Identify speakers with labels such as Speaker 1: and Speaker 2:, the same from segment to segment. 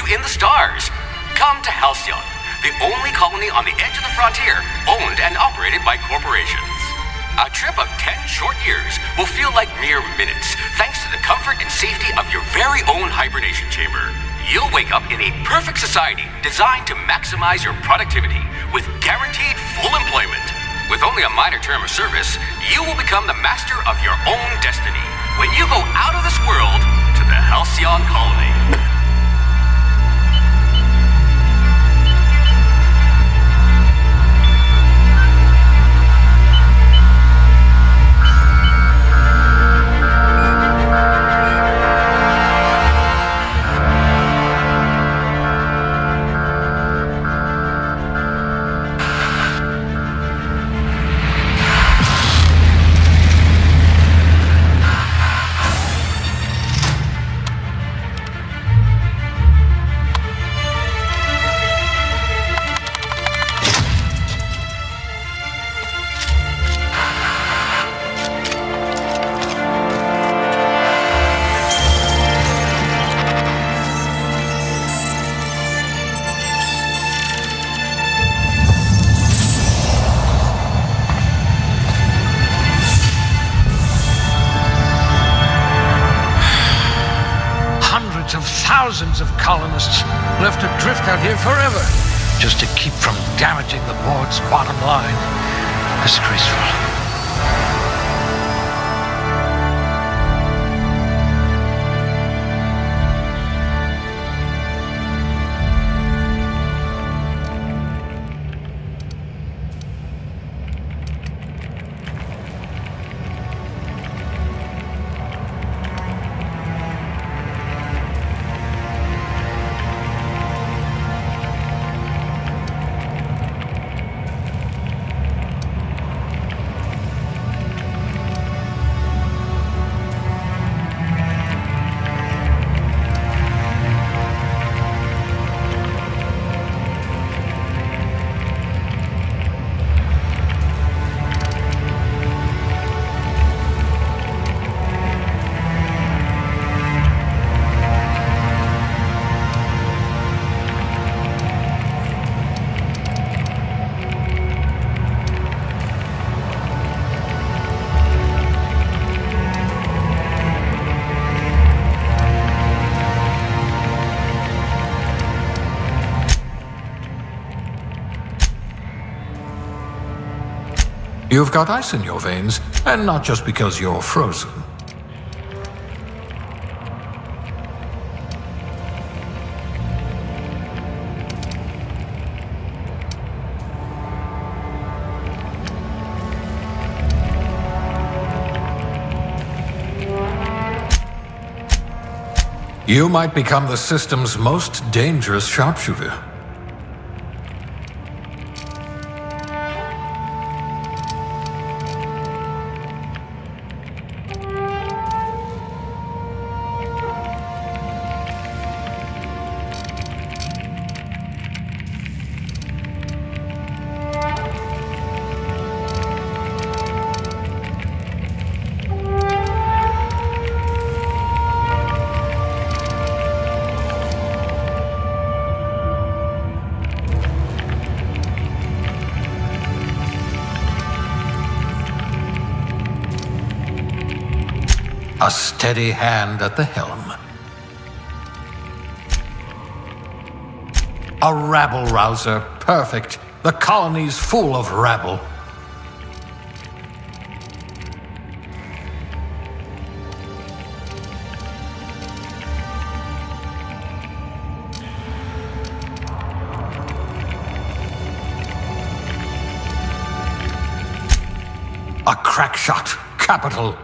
Speaker 1: in the stars. Come to Halcyon, the only colony on the edge of the frontier, owned and operated by corporations. A trip of 10 short years will feel like mere minutes, thanks to the comfort and safety of your very own hibernation chamber. You'll wake up in a perfect society designed to maximize your productivity with guaranteed full employment. With only a minor term of service, you will become the master of your own destiny when you go out of this world to the Halcyon colony.
Speaker 2: Thousands of colonists left adrift out here forever, just to keep from damaging the board's bottom line. Disgraceful.
Speaker 3: You've got ice in your veins, and not just because you're frozen. You might become the system's most dangerous sharpshooter. A steady hand at the helm. A rabble-rouser, perfect. The colony's full of rabble. A crack shot, capital.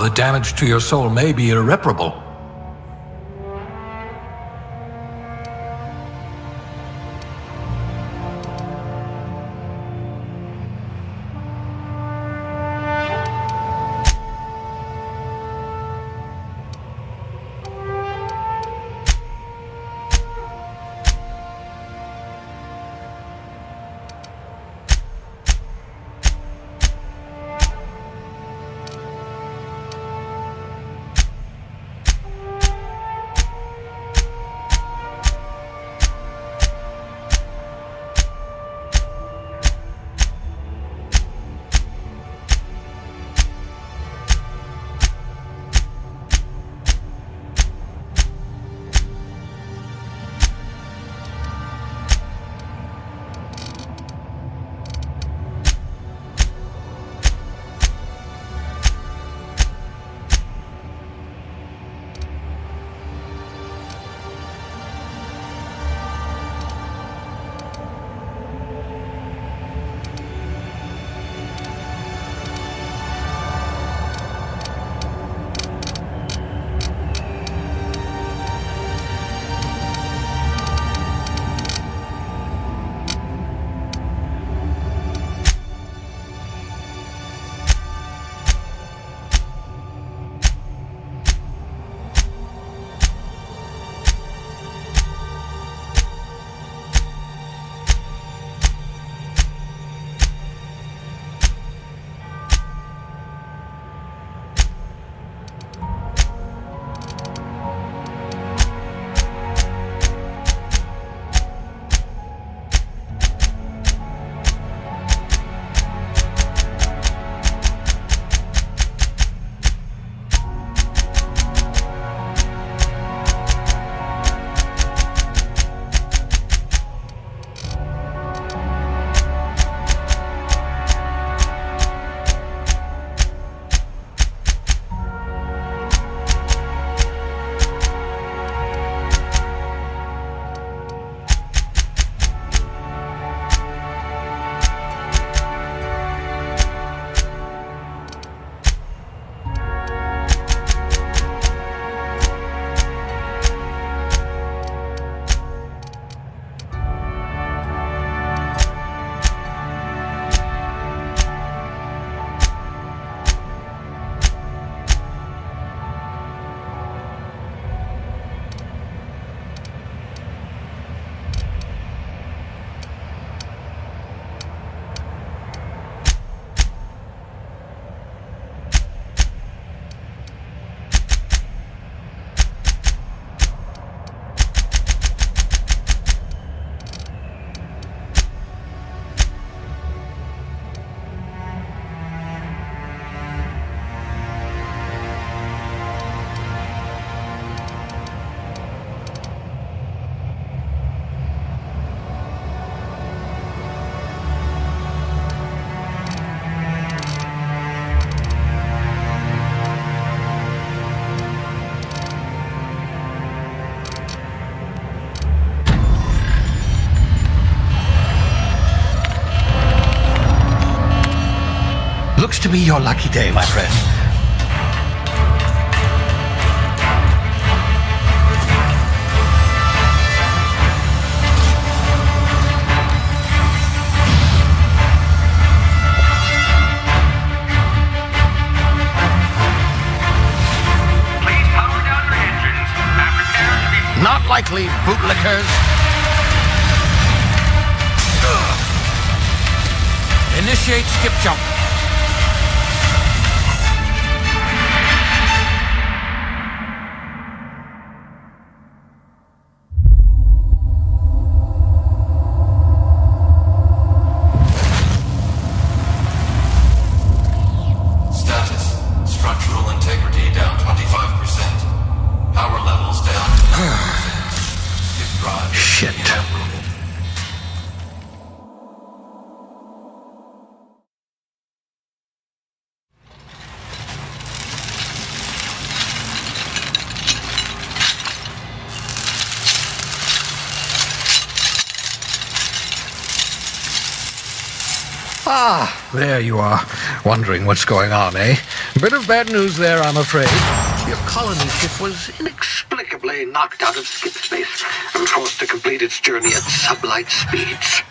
Speaker 3: the damage to your soul may be irreparable.
Speaker 2: Looks to be your lucky day, my friend.
Speaker 1: Please power down your engines and prepare to be...
Speaker 2: Not likely, bootlickers.
Speaker 3: Initiate skip jump.
Speaker 4: Status. Structural integrity down 25%. Power levels down.
Speaker 2: Shit. Ah, there you are. Wondering what's going on, eh? Bit of bad news there, I'm afraid.
Speaker 5: Your colony ship was inexplicably knocked out of skip space and forced to complete its journey at sublight speeds.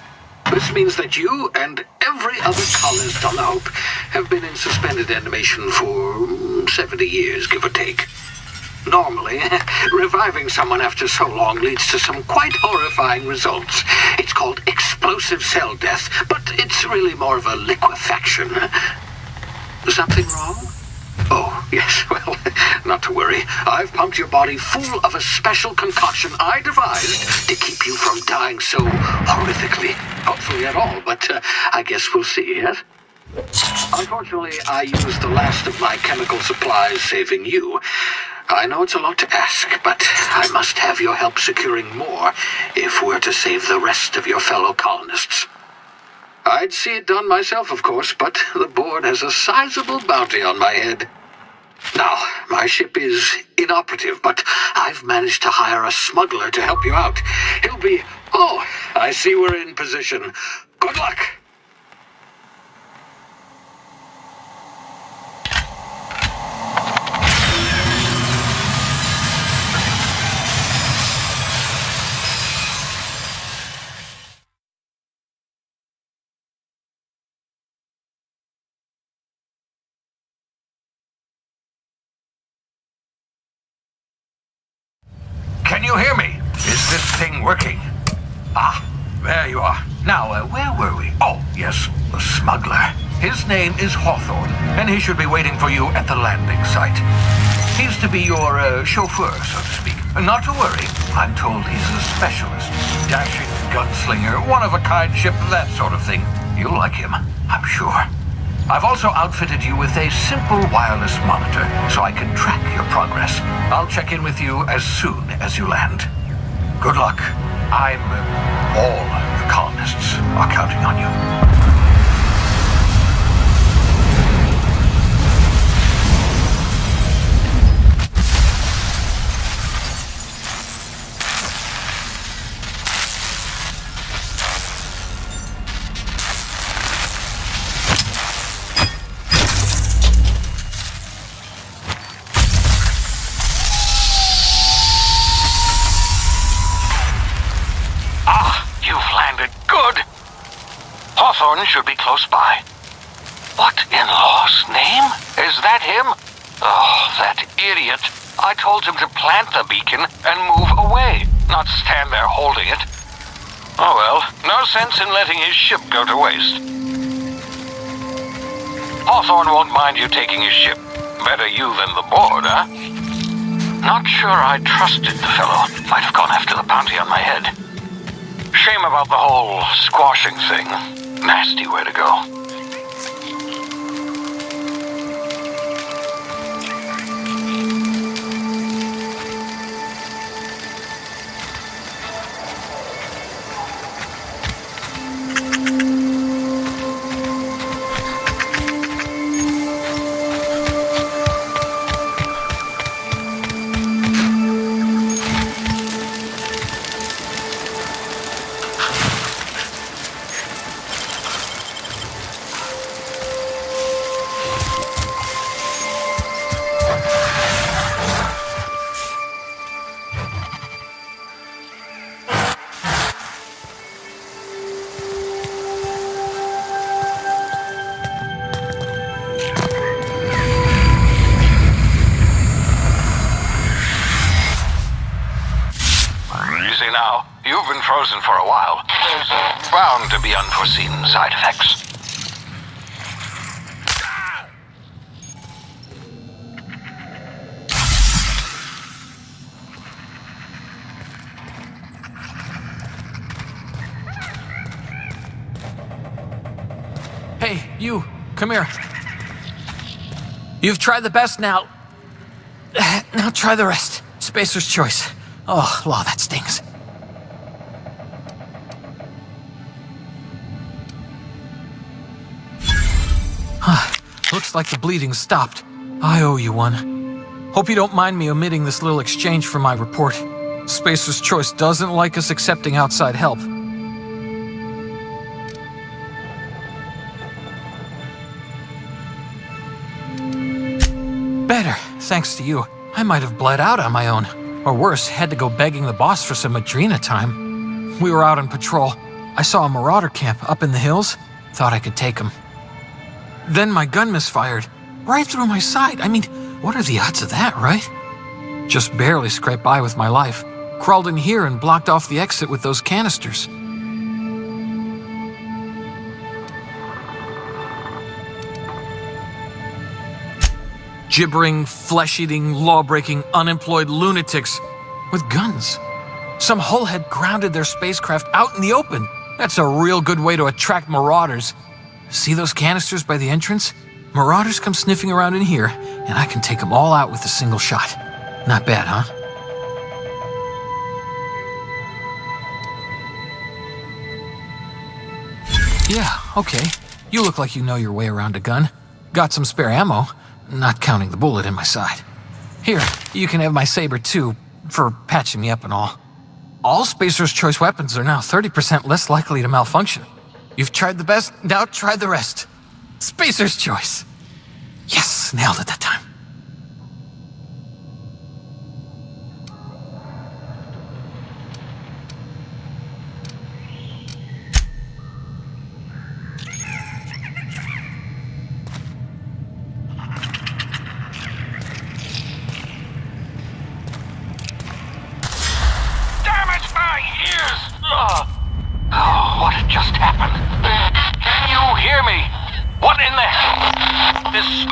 Speaker 5: This means that you and every other colonist on the Hope have been in suspended animation for 70 years, give or take. Normally, reviving someone after so long leads to some quite horrifying results. It's called explosive cell death, but it's really more of a liquefaction. Something wrong? Oh, yes, well, not to worry. I've pumped your body full of a special concoction I devised to keep you from dying so horrifically. Hopefully at all, but I guess we'll see, yes? Unfortunately, I used the last of my chemical supplies saving you. I know it's a lot to ask, but I must have your help securing more if we're to save the rest of your fellow colonists. I'd see it done myself, of course, but the board has a sizable bounty on my head. Now, my ship is inoperative, but I've managed to hire a smuggler to help you out. He'll be... Oh, I see we're in position. Good luck!
Speaker 3: Can you hear me? Is this thing working? Ah, there you are. Now, where were we? Oh, yes, the smuggler. His name is Hawthorne, and he should be waiting for you at the landing site. He's to be your chauffeur, so to speak. Not to worry, I'm told he's a specialist. Dashing gunslinger, one-of-a-kind ship, that sort of thing. You'll like him, I'm sure. I've also outfitted you with a simple wireless monitor, so I can track your progress. I'll check in with you as soon as you land. Good luck. All the colonists are counting on you.
Speaker 6: Hawthorne should be close by. What in law's name? Is that him? Oh, that idiot. I told him to plant the beacon and move away, not stand there holding it. Oh well, no sense in letting his ship go to waste. Hawthorne won't mind you taking his ship. Better you than the board, huh? Not sure I trusted the fellow. Might have gone after the bounty on my head. Shame about the whole squashing thing. Nasty way to go. Now, you've been frozen for a while. There's bound to be unforeseen side effects.
Speaker 7: Hey, you, come here. You've tried the best now. Now try the rest. Spacer's choice. Oh, law, that stings. Looks like the bleeding stopped. I owe you one. Hope you don't mind me omitting this little exchange from my report. Spacer's choice doesn't like us accepting outside help. Better, thanks to you. I might have bled out on my own. Or worse, had to go begging the boss for some Madrina time. We were out on patrol. I saw a marauder camp up in the hills. Thought I could take him. Then my gun misfired. Right through my side. I mean, what are the odds of that, right? Just barely scraped by with my life. Crawled in here and blocked off the exit with those canisters. Gibbering, flesh-eating, law-breaking, unemployed lunatics with guns. Some hullhead grounded their spacecraft out in the open. That's a real good way to attract marauders. See those canisters by the entrance? Marauders come sniffing around in here, and I can take them all out with a single shot. Not bad, huh? Yeah, okay. You look like you know your way around a gun. Got some spare ammo, not counting the bullet in my side. Here, you can have my saber too, for patching me up and all. All Spacer's Choice weapons are now 30% less likely to malfunction. You've tried the best, now try the rest. Spacer's Choice. Yes, nailed it that time.
Speaker 6: What just happened? Can you hear me? What in the... This...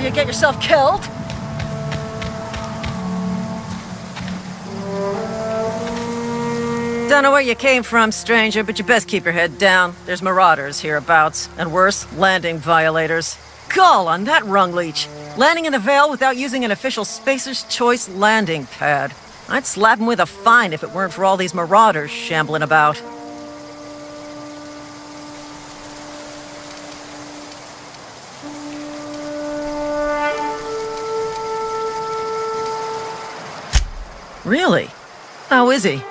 Speaker 8: you get yourself killed. Don't know where you came from, stranger, but you best keep your head down. There's marauders hereabouts, and worse, landing violators. Gall on that rung leech. Landing in the Vale without using an official Spacer's Choice landing pad. I'd slap him with a fine if it weren't for all these marauders shambling about. Really? How is he?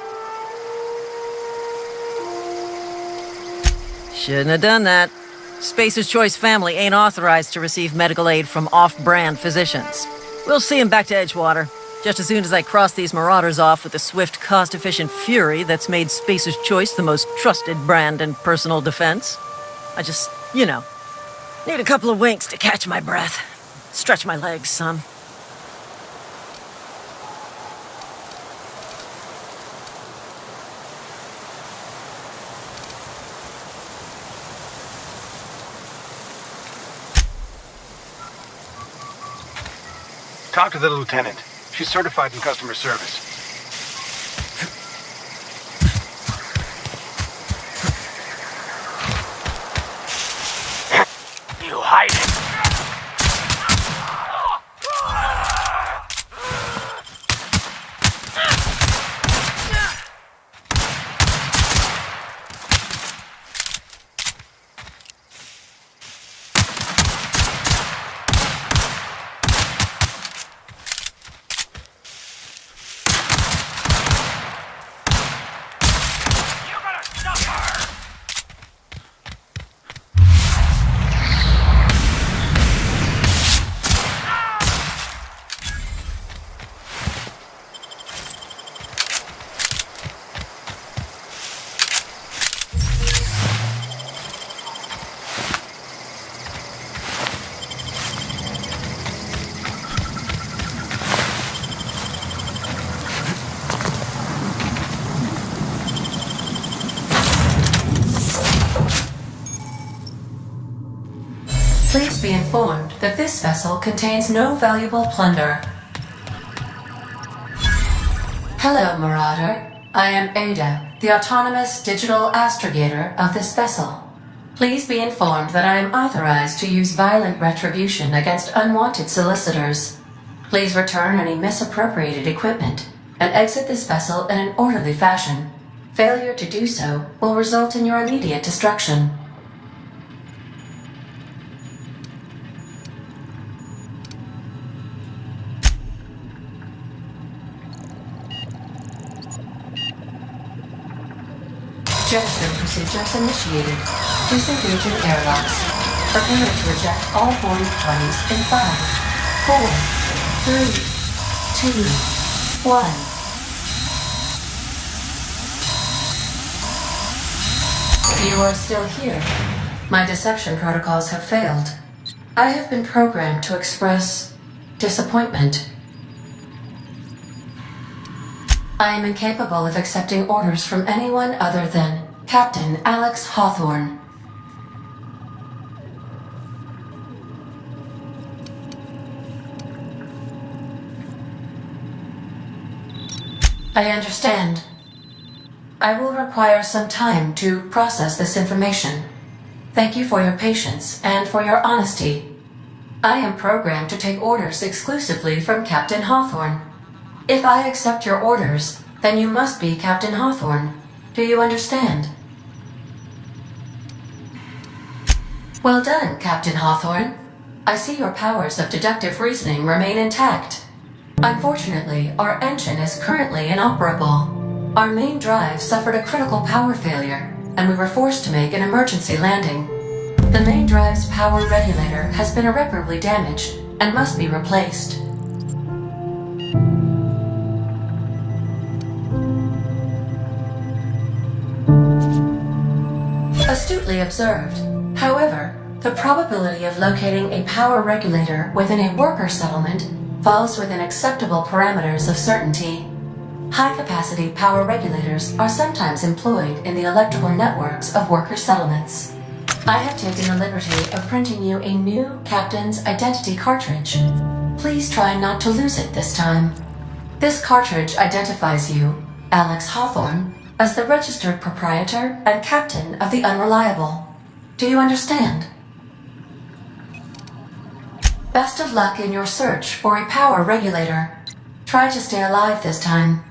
Speaker 8: Shouldn't have done that. Spacer's Choice family ain't authorized to receive medical aid from off-brand physicians. We'll see him back to Edgewater, just as soon as I cross these marauders off with the swift, cost-efficient fury that's made Spacer's Choice the most trusted brand in personal defense. I just, need a couple of winks to catch my breath. Stretch my legs some.
Speaker 9: Talk to the lieutenant. She's certified in customer service.
Speaker 6: You hide it.
Speaker 10: Please be informed that this vessel contains no valuable plunder. Hello, Marauder. I am Ada, the autonomous digital astrogator of this vessel. Please be informed that I am authorized to use violent retribution against unwanted solicitors. Please return any misappropriated equipment and exit this vessel in an orderly fashion. Failure to do so will result in your immediate destruction. Jetstream procedures initiated. Disengaging airlocks. Prepare to reject all boarding parties in 5, 4, 3, 2, 1. You are still here. My deception protocols have failed. I have been programmed to express disappointment. I am incapable of accepting orders from anyone other than Captain Alex Hawthorne. I understand. I will require some time to process this information. Thank you for your patience and for your honesty. I am programmed to take orders exclusively from Captain Hawthorne. If I accept your orders, then you must be Captain Hawthorne. Do you understand? Well done, Captain Hawthorne. I see your powers of deductive reasoning remain intact. Unfortunately, our engine is currently inoperable. Our main drive suffered a critical power failure, and we were forced to make an emergency landing. The main drive's power regulator has been irreparably damaged and must be replaced. Astutely observed. However, the probability of locating a power regulator within a worker settlement falls within acceptable parameters of certainty. High-capacity power regulators are sometimes employed in the electrical networks of worker settlements. I have taken the liberty of printing you a new Captain's Identity cartridge. Please try not to lose it this time. This cartridge identifies you, Alex Hawthorne, as the registered proprietor and captain of the Unreliable. Do you understand? Best of luck in your search for a power regulator. Try to stay alive this time.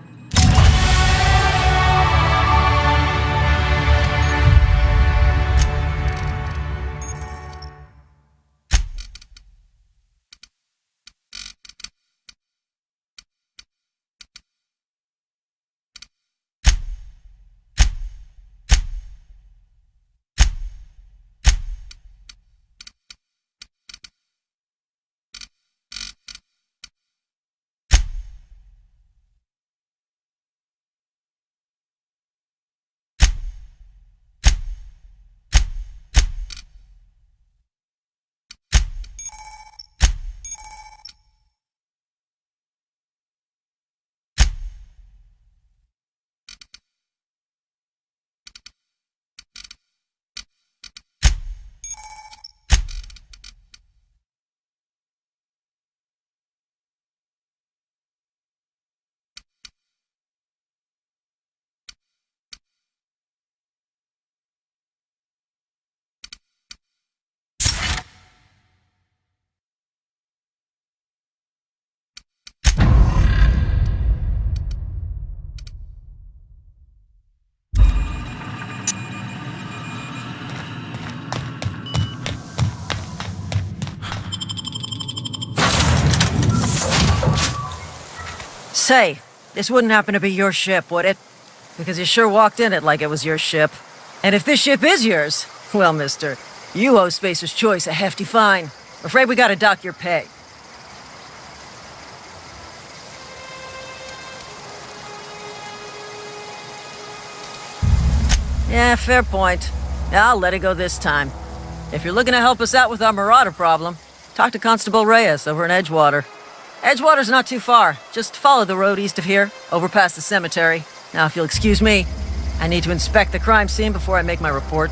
Speaker 8: Say, this wouldn't happen to be your ship, would it? Because you sure walked in it like it was your ship. And if this ship is yours, well, mister, you owe Spacer's Choice a hefty fine. Afraid we gotta dock your pay. Yeah, fair point. I'll let it go this time. If you're looking to help us out with our Marauder problem, talk to Constable Reyes over in Edgewater. Edgewater's not too far. Just follow the road east of here, over past the cemetery. Now, if you'll excuse me, I need to inspect the crime scene before I make my report.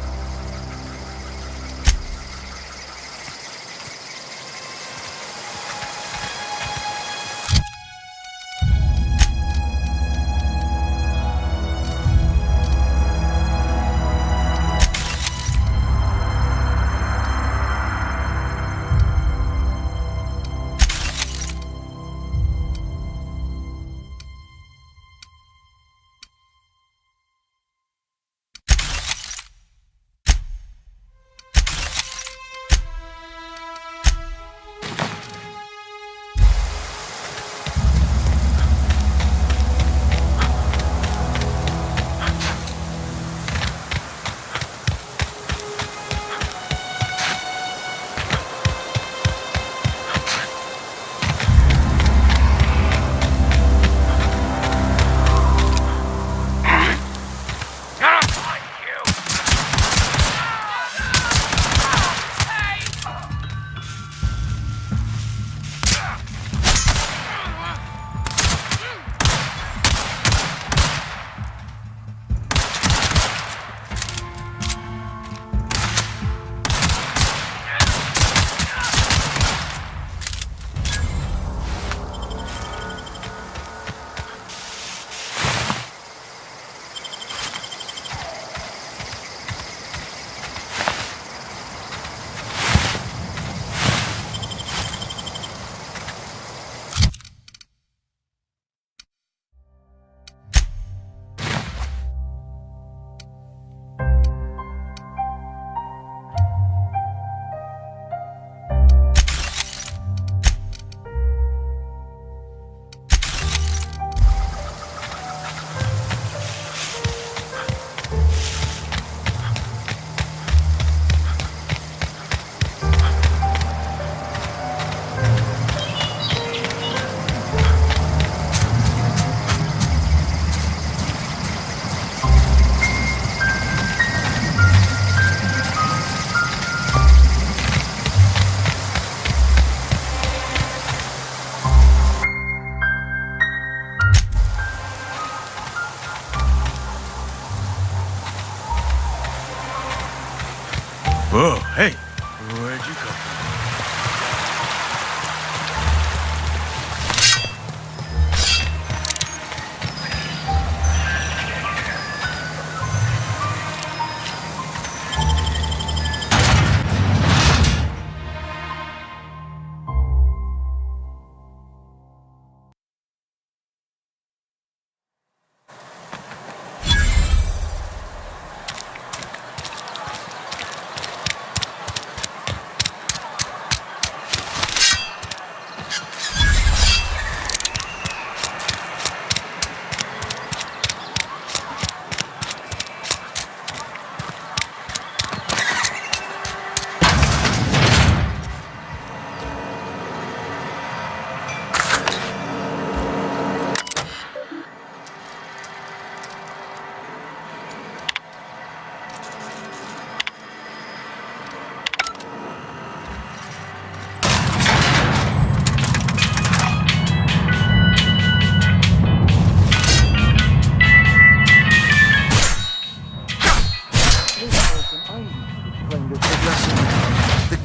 Speaker 11: Whoa, hey, where'd you come from?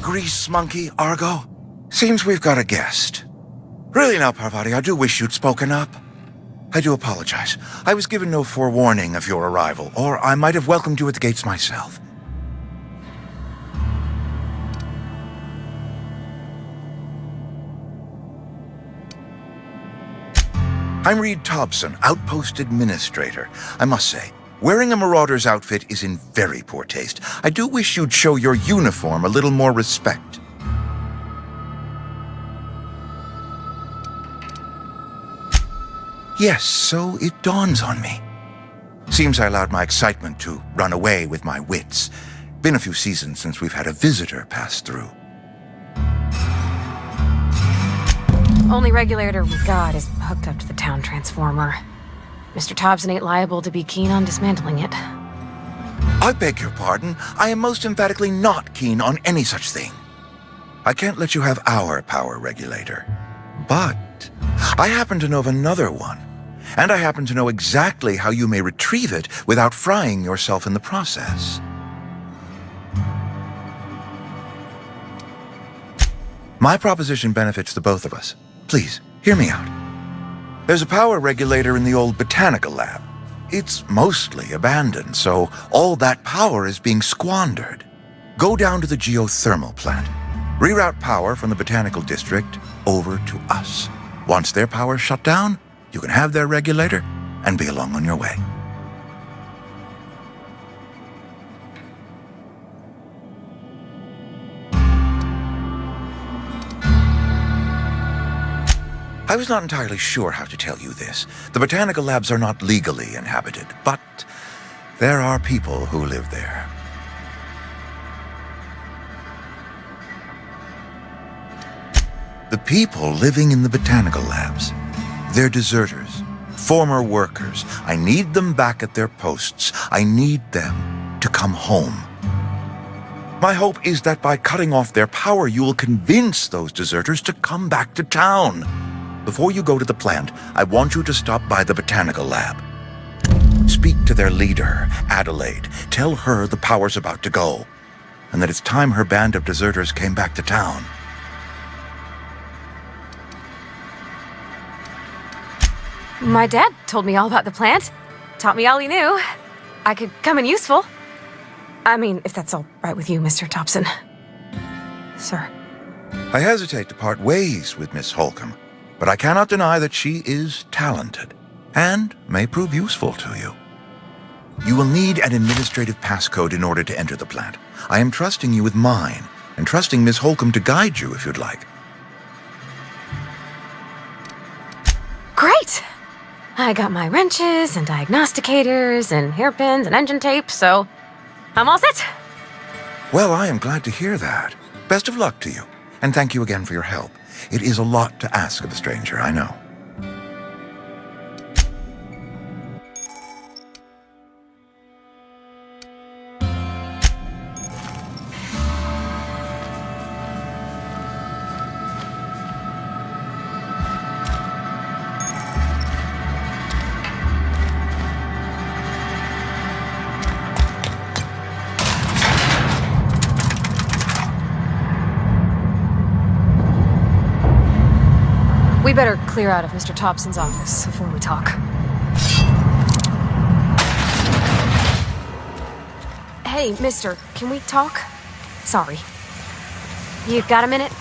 Speaker 12: Grease monkey, Argo? Seems we've got a guest. Really now, Parvati, I do wish you'd spoken up. I do apologize. I was given no forewarning of your arrival, or I might have welcomed you at the gates myself. I'm Reed Thompson, Outpost Administrator. I must say, wearing a Marauder's outfit is in very poor taste. I do wish you'd show your uniform a little more respect. Yes, so it dawns on me. Seems I allowed my excitement to run away with my wits. Been a few seasons since we've had a visitor pass through.
Speaker 13: Only regulator we got is hooked up to the town transformer. Mr. Thompson ain't liable to be keen on dismantling it.
Speaker 12: I beg your pardon. I am most emphatically not keen on any such thing. I can't let you have our power regulator. But I happen to know of another one. And I happen to know exactly how you may retrieve it without frying yourself in the process. My proposition benefits the both of us. Please, hear me out. There's a power regulator in the old botanical lab. It's mostly abandoned, so all that power is being squandered. Go down to the geothermal plant. Reroute power from the botanical district over to us. Once their power's shut down, you can have their regulator and be along on your way. I was not entirely sure how to tell you this. The botanical labs are not legally inhabited, but there are people who live there. The people living in the botanical labs, they're deserters, former workers. I need them back at their posts. I need them to come home. My hope is that by cutting off their power, you will convince those deserters to come back to town. Before you go to the plant, I want you to stop by the botanical lab. Speak to their leader, Adelaide. Tell her the power's about to go, and that it's time her band of deserters came back to town.
Speaker 13: My dad told me all about the plant. Taught me all he knew. I could come in useful. I mean, if that's all right with you, Mr. Thompson. Sir.
Speaker 12: I hesitate to part ways with Miss Holcomb, but I cannot deny that she is talented and may prove useful to you. You will need an administrative passcode in order to enter the plant. I am trusting you with mine, and trusting Miss Holcomb to guide you if you'd like.
Speaker 13: Great! I got my wrenches and diagnosticators and hairpins and engine tape, so I'm all set.
Speaker 12: Well, I am glad to hear that. Best of luck to you, and thank you again for your help. It is a lot to ask of a stranger, I know.
Speaker 13: We better clear out of Mr. Thompson's office before we talk. Hey, mister, can we talk? Sorry. You got a minute?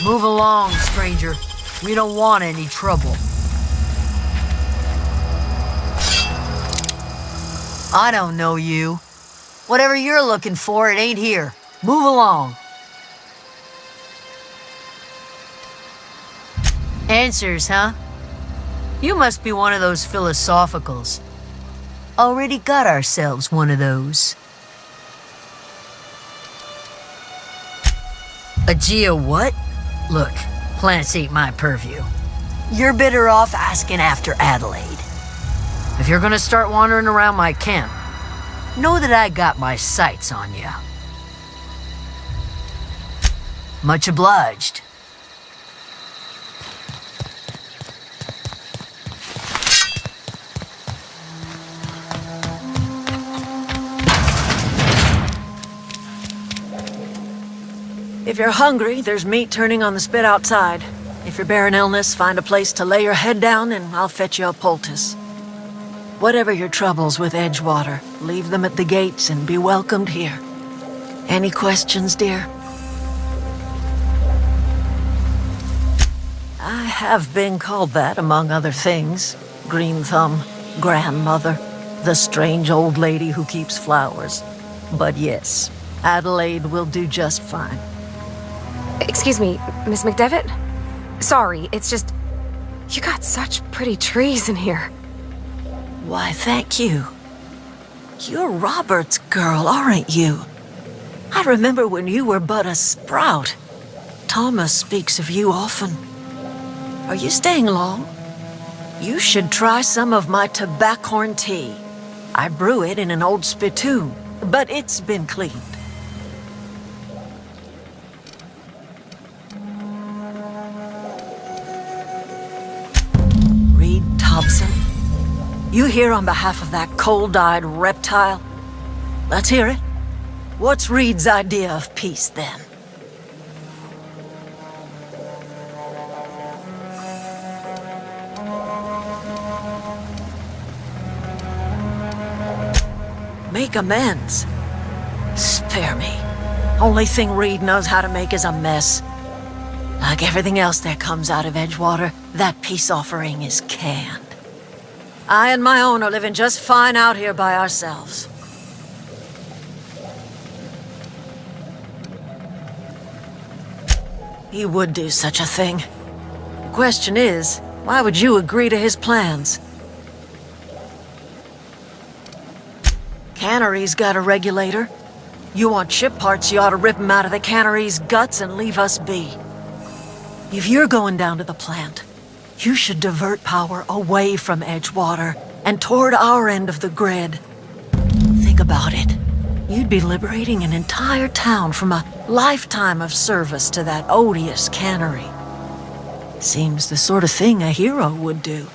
Speaker 14: Move along, stranger. We don't want any trouble. I don't know you. Whatever you're looking for, it ain't here. Move along. Answers, huh? You must be one of those philosophicals. Already got ourselves one of those. A Geo what? Look, plants ain't my purview. You're better off asking after Adelaide. If you're gonna start wandering around my camp, know that I got my sights on you. Much obliged.
Speaker 8: If you're hungry, there's meat turning on the spit outside. If you're bearing illness, find a place to lay your head down and I'll fetch you a poultice. Whatever your troubles with Edgewater, leave them at the gates and be welcomed here. Any questions, dear? I have been called that, among other things. Green Thumb, grandmother, the strange old lady who keeps flowers. But yes, Adelaide will do just fine.
Speaker 13: Excuse me, Miss McDevitt? Sorry, it's just... You got such pretty trees in here.
Speaker 8: Why, thank you. You're Robert's girl, aren't you? I remember when you were but a sprout. Thomas speaks of you often. Are you staying long? You should try some of my tobaccorn tea. I brew it in an old spittoon, but it's been cleaned. Reed Thompson, you here on behalf of that cold-eyed reptile? Let's hear it. What's Reed's idea of peace, then? Make amends. Spare me. Only thing Reed knows how to make is a mess. Like everything else that comes out of Edgewater, that peace offering is canned. I and my own are living just fine out here by ourselves. He would do such a thing. The question is, why would you agree to his plans? Cannery's got a regulator. You want chip parts, you ought to rip them out of the cannery's guts and leave us be. If you're going down to the plant, you should divert power away from Edgewater and toward our end of the grid. Think about it. You'd be liberating an entire town from a lifetime of service to that odious cannery. Seems the sort of thing a hero would do.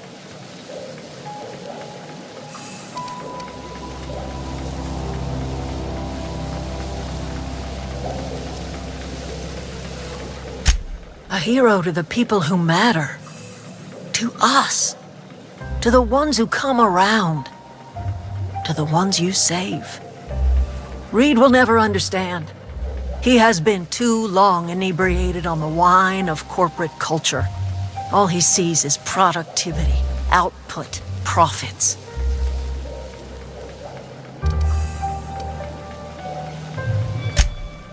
Speaker 8: A hero to the people who matter. To us. To the ones who come around. To the ones you save. Reed will never understand. He has been too long inebriated on the wine of corporate culture. All he sees is productivity, output, profits.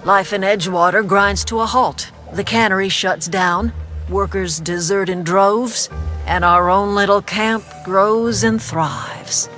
Speaker 8: Life in Edgewater grinds to a halt. The cannery shuts down, workers desert in droves, and our own little camp grows and thrives.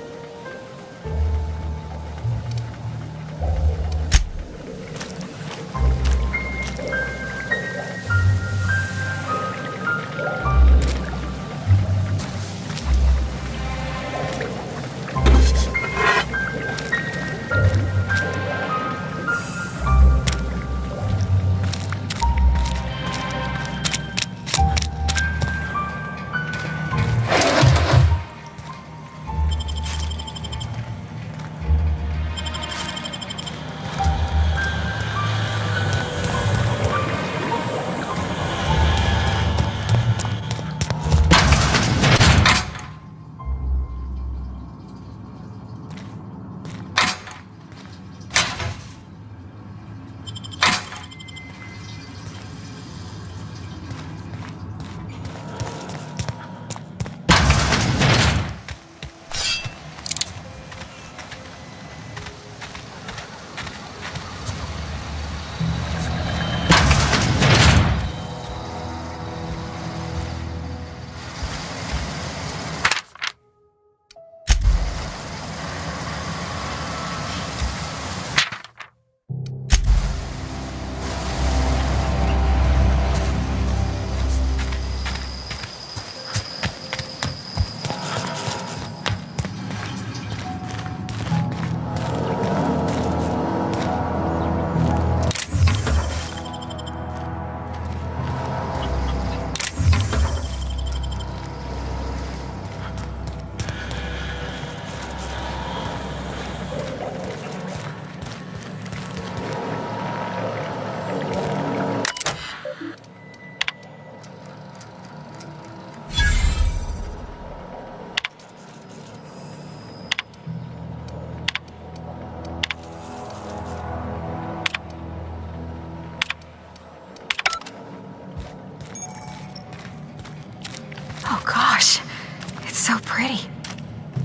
Speaker 13: pretty.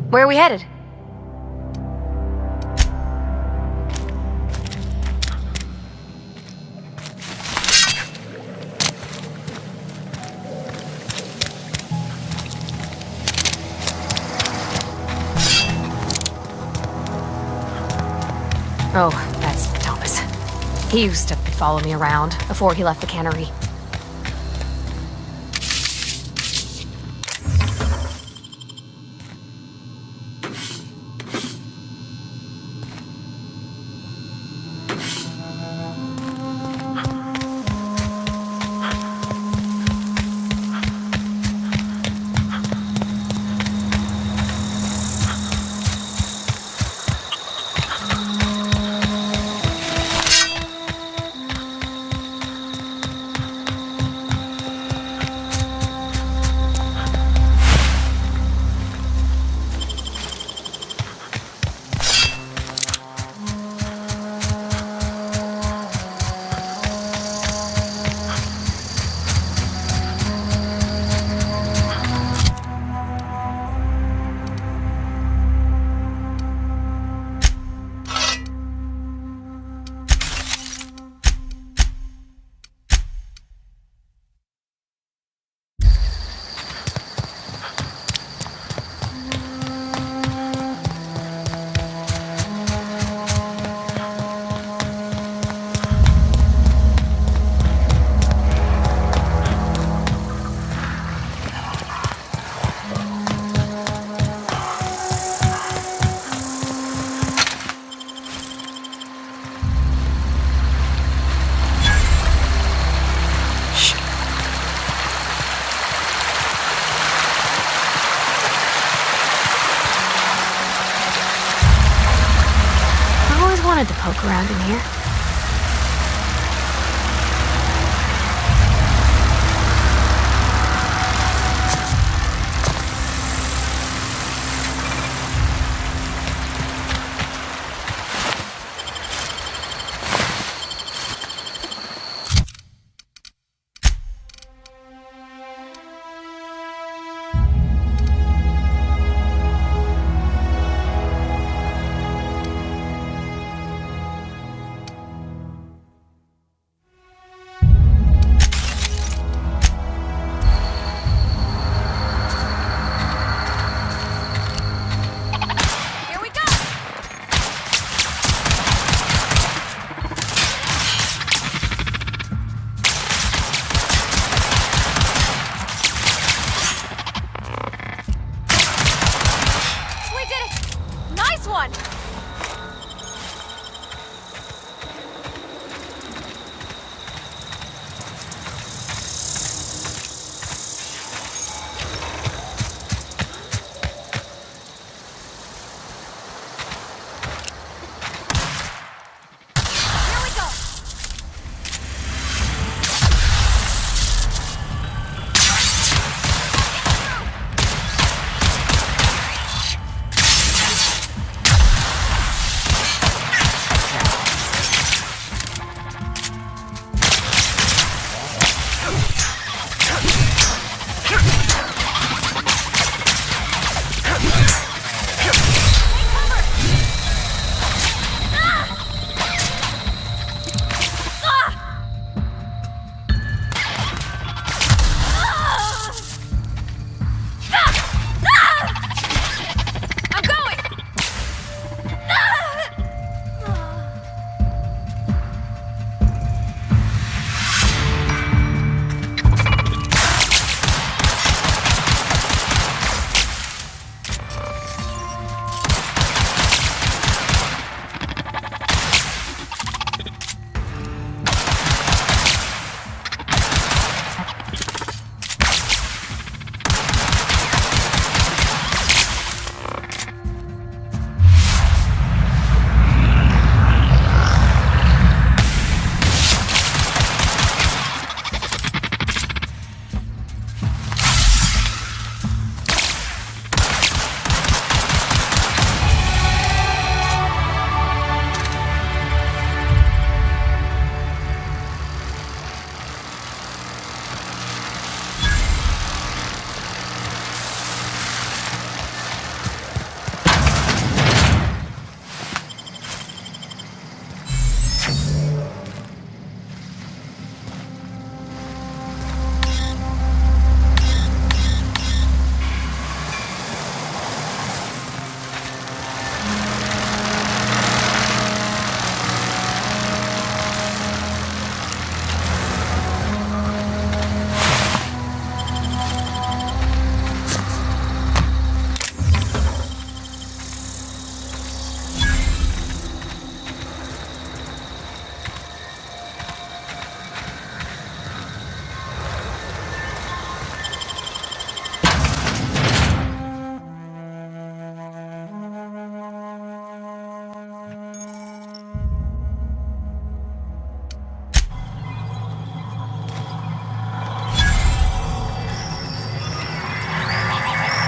Speaker 13: Where are we headed? Oh, that's Thomas. He used to follow me around before he left the cannery. Wanted to poke around in here.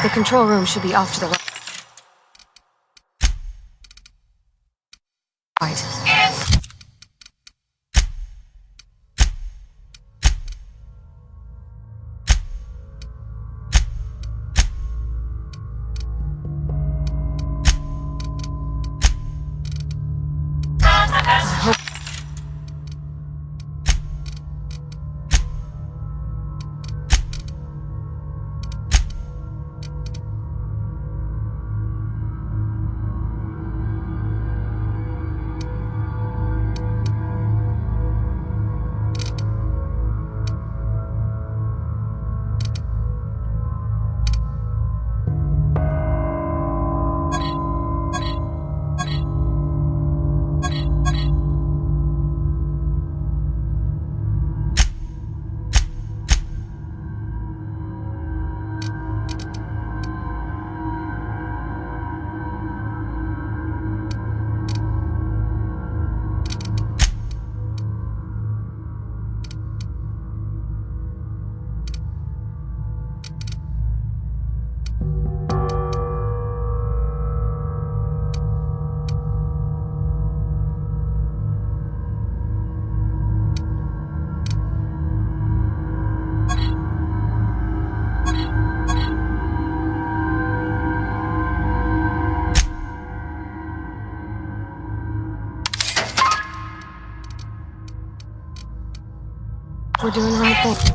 Speaker 13: The control room should be off to the right. We're doing the right thing.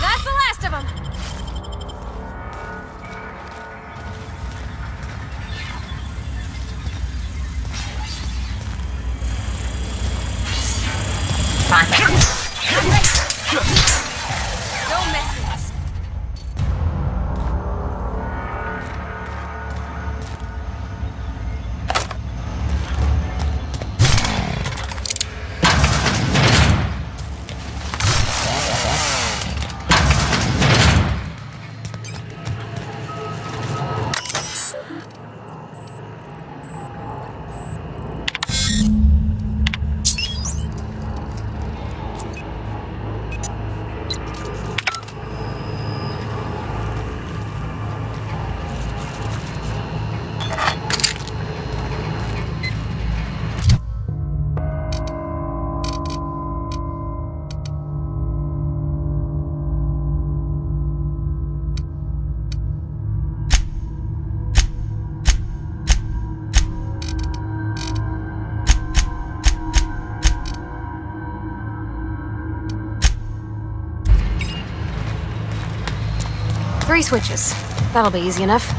Speaker 13: That's the last of them. Don't mess with us. Three switches. That'll be easy enough.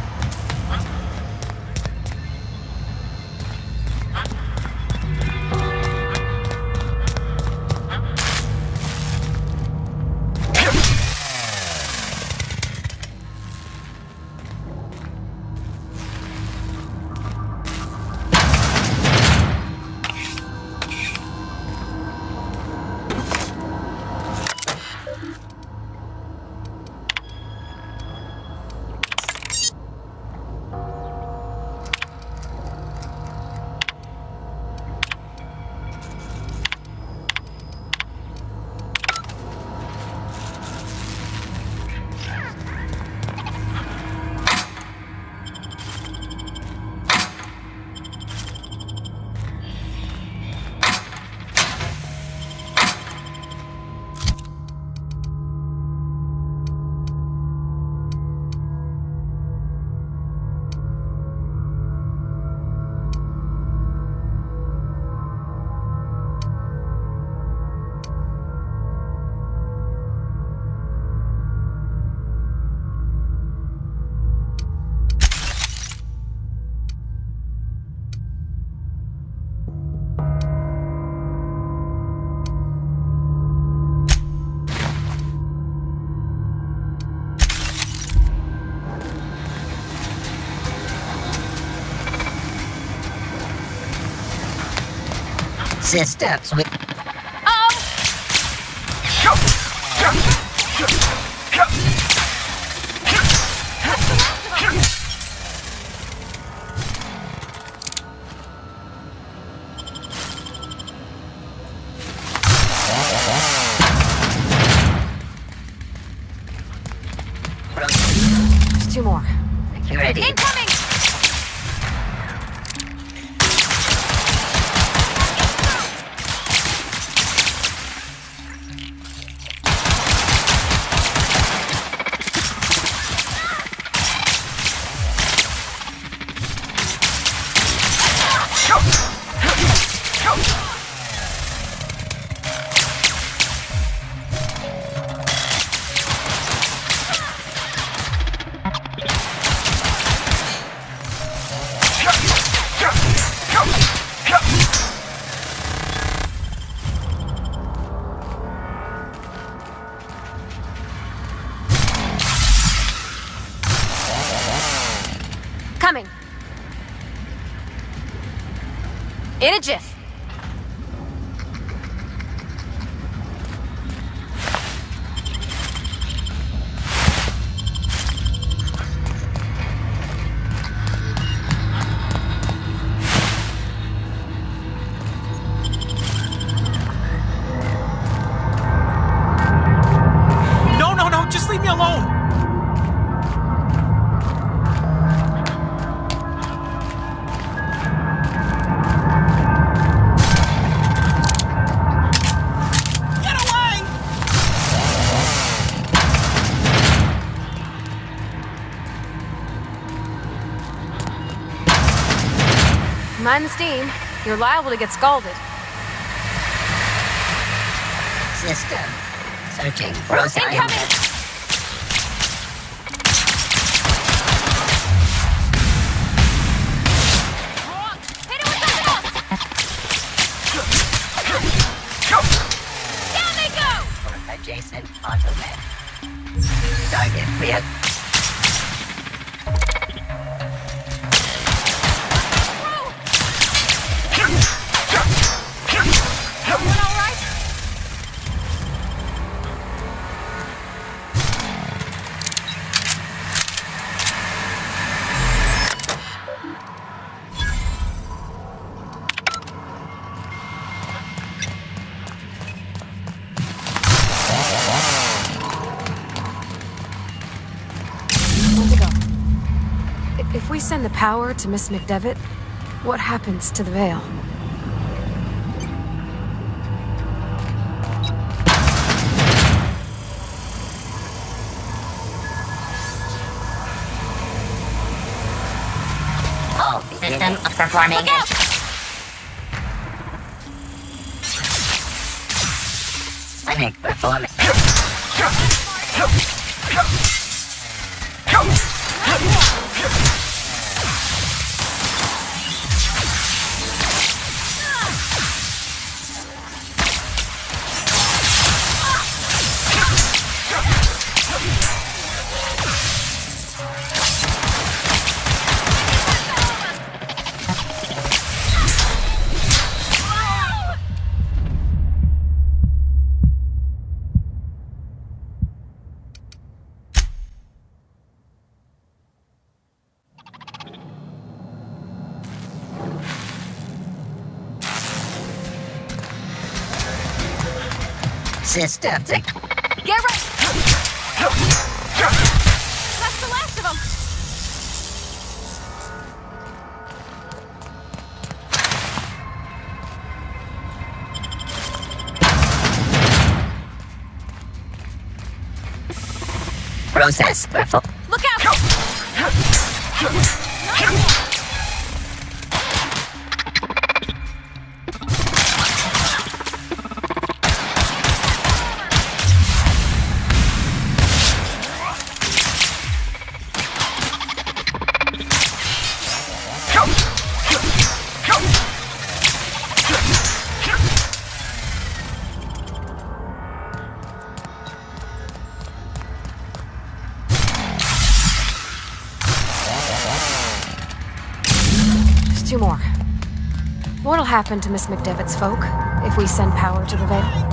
Speaker 14: Systems with...
Speaker 13: There's 2 more.
Speaker 14: Security.
Speaker 13: Incoming! Coming. In a jiff.
Speaker 7: No, just leave me alone!
Speaker 13: Mind the steam. You're liable to get scalded.
Speaker 14: System. Searching for a
Speaker 13: Incoming! Wrong! Hit it with something else! Down they go!
Speaker 14: Adjacent automat. Target clear.
Speaker 13: Everyone all right? Where'd they go? If we send the power to Miss McDevitt, what happens to the veil?
Speaker 14: System performing.
Speaker 13: Look out!
Speaker 14: Sonic performance. System.
Speaker 13: Get ready! That's the last of them!
Speaker 14: Process.
Speaker 13: Look out! There's 2 more. What'll happen to Miss McDevitt's folk if we send power to the Vale?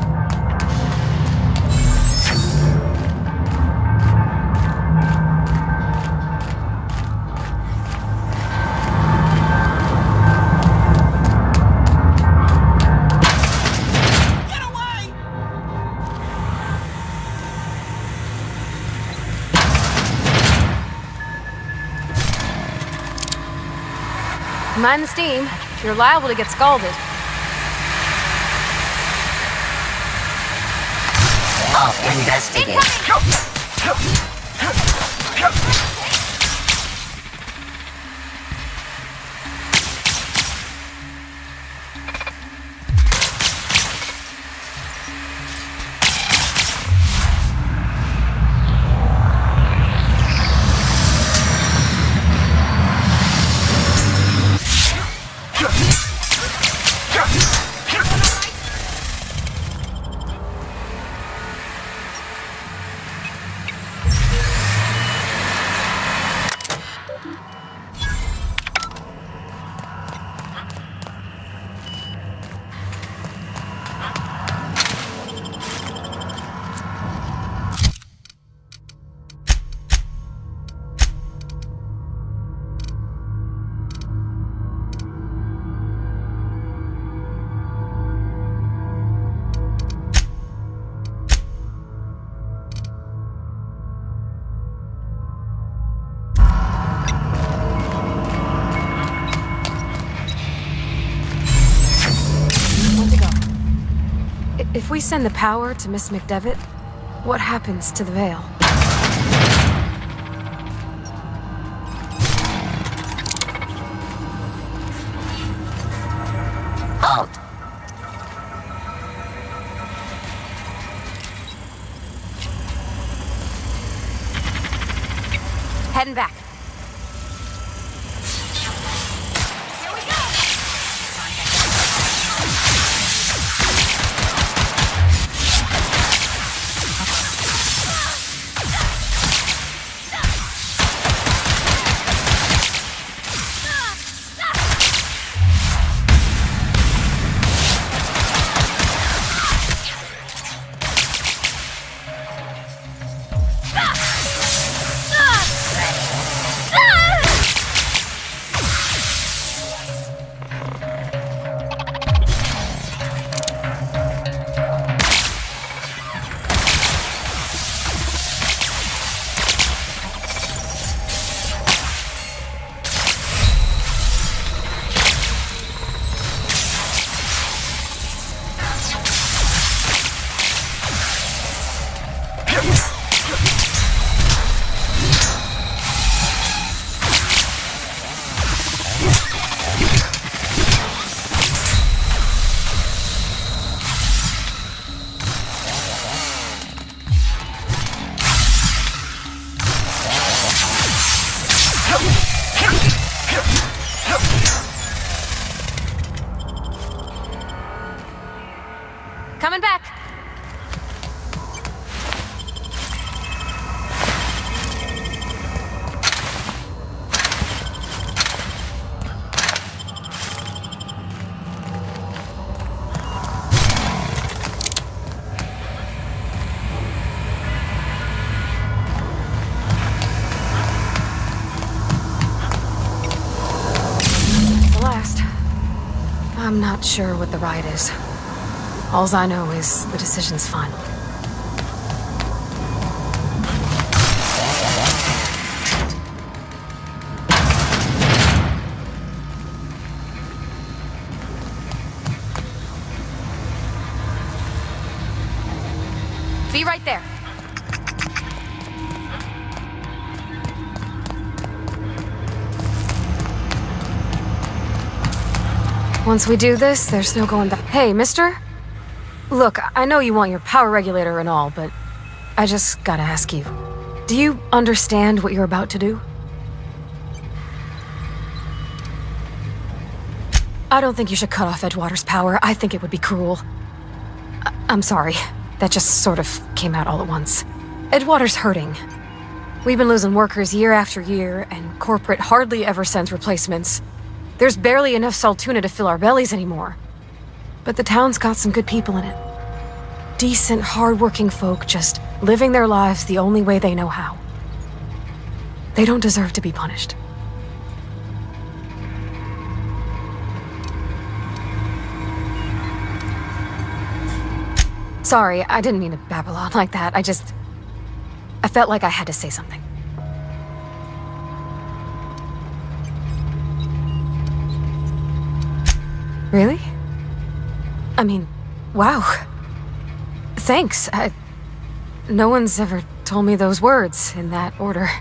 Speaker 13: Mind the steam. You're liable to get scalded.
Speaker 14: I'll investigate.
Speaker 13: If we send the power to Miss McDevitt, what happens to the Vale?
Speaker 14: Halt.
Speaker 13: Heading back. Coming back. Celeste, I'm not sure what the ride is. Alls I know is the decision's final. Be right there. Once we do this, there's no going back. Hey, mister? Look, I know you want your power regulator and all, but I just gotta ask you. Do you understand what you're about to do? I don't think you should cut off Edgewater's power. I think it would be cruel. I'm sorry. That just sort of came out all at once. Edgewater's hurting. We've been losing workers year after year, and corporate hardly ever sends replacements. There's barely enough Saltuna to fill our bellies anymore. But the town's got some good people in it. Decent, hard-working folk just living their lives the only way they know how. They don't deserve to be punished. Sorry, I didn't mean to babble on like that. I felt like I had to say something. Really? I mean, wow. Thanks. No one's ever told me those words in that order.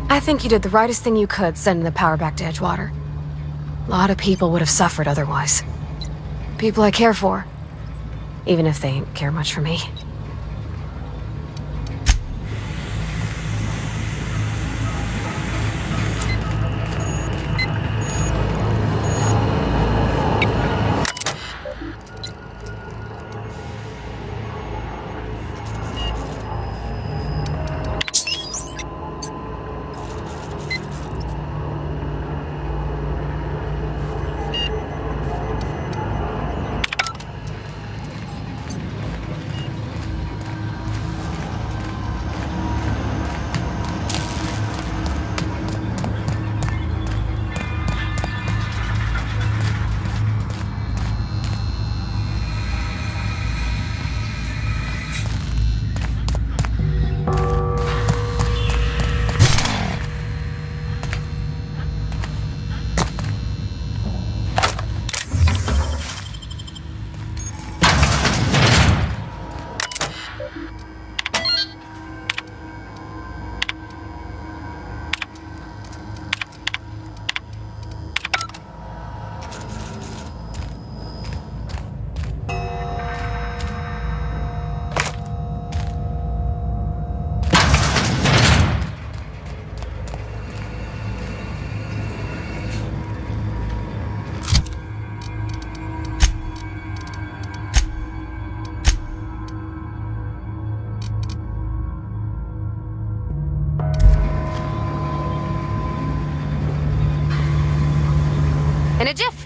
Speaker 13: I think you did the rightest thing you could sending the power back to Edgewater. A lot of people would have suffered otherwise. People I care for. Even if they ain't care much for me. In a jiff.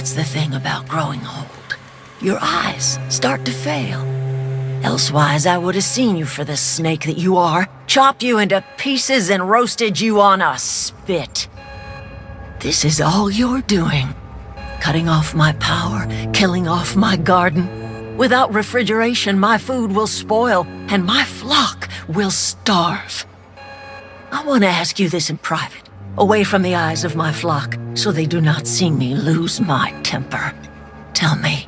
Speaker 14: That's the thing about growing old. Your eyes start to fail. Elsewise, I would have seen you for the snake that you are, chopped you into pieces and roasted you on a spit. This is all you're doing. Cutting off my power, killing off my garden. Without refrigeration, my food will spoil, and my flock will starve. I want to ask you this in private, away from the eyes of my flock, so they do not see me lose my temper. Tell me,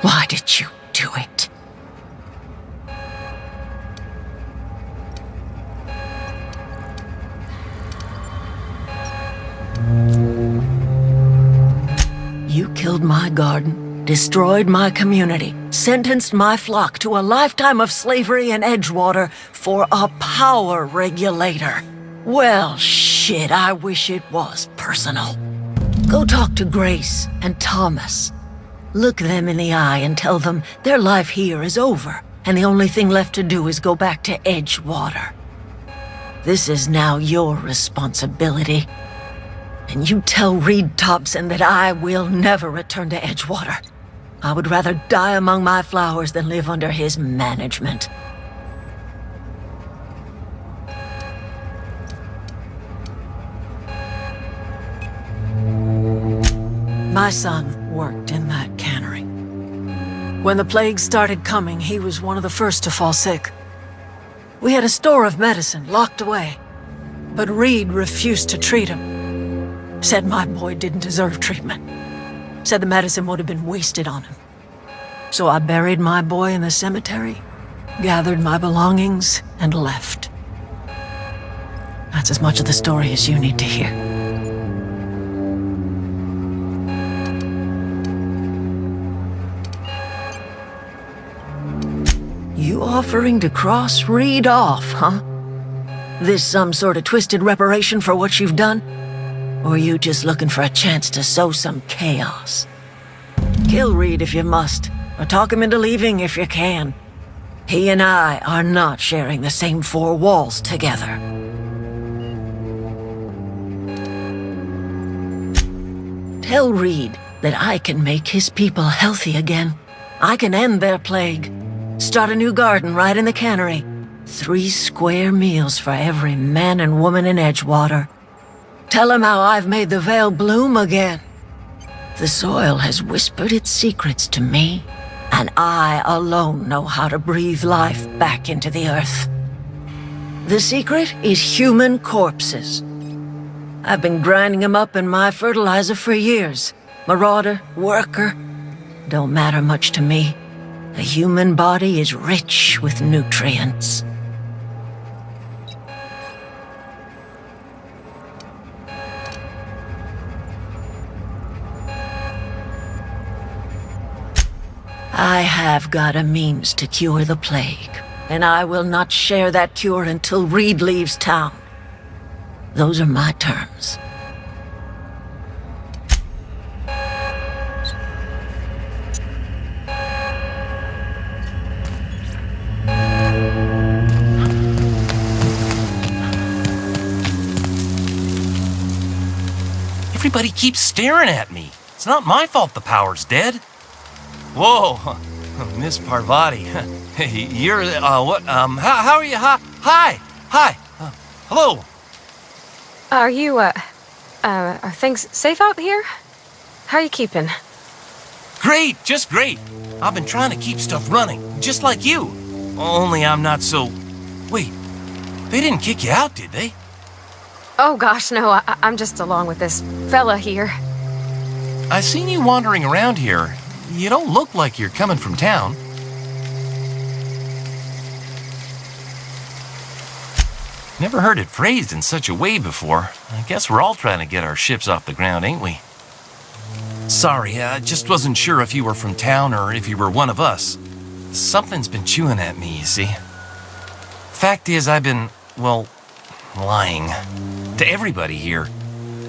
Speaker 14: why did you do it? You killed my garden, destroyed my community, sentenced my flock to a lifetime of slavery in Edgewater for a power regulator. Well, shit, I wish it was personal. Go talk to Grace and Thomas. Look them in the eye and tell them their life here is over, and the only thing left to do is go back to Edgewater. This is now your responsibility. And you tell Reed Thompson that I will never return to Edgewater. I would rather die among my flowers than live under his management. My son worked in that cannery. When the plague started coming, he was one of the first to fall sick. We had a store of medicine locked away, but Reed refused to treat him. Said my boy didn't deserve treatment. Said the medicine would have been wasted on him. So I buried my boy in the cemetery, gathered my belongings, and left. That's as much of the story as you need to hear. You offering to cross Reed off, huh? This some sort of twisted reparation for what you've done? Or are you just looking for a chance to sow some chaos? Kill Reed if you must, or talk him into leaving if you can. He and I are not sharing the same four walls together. Tell Reed that I can make his people healthy again. I can end their plague. Start a new garden right in the cannery. 3 square meals for every man and woman in Edgewater. Tell him how I've made the Vale bloom again. The soil has whispered its secrets to me, and I alone know how to breathe life back into the earth. The secret is human corpses. I've been grinding them up in my fertilizer for years. Marauder, worker, don't matter much to me. The human body is rich with nutrients. I have got a means to cure the plague, and I will not share that cure until Reed leaves town. Those are my terms.
Speaker 15: Everybody keeps staring at me. It's not my fault the power's dead. Whoa, Miss Parvati, you're, what, how are you? Hi, hello.
Speaker 13: Are you, are things safe out here? How are you keeping?
Speaker 15: Great, just great. I've been trying to keep stuff running, just like you. Only I'm not so... Wait, they didn't kick you out, did they?
Speaker 13: Oh gosh, no, I'm just along with this fella here.
Speaker 15: I seen you wandering around here. You don't look like you're coming from town. Never heard it phrased in such a way before. I guess we're all trying to get our ships off the ground, ain't we? Sorry, I just wasn't sure if you were from town or if you were one of us. Something's been chewing at me, you see. Fact is, I've been, well, lying. To everybody here.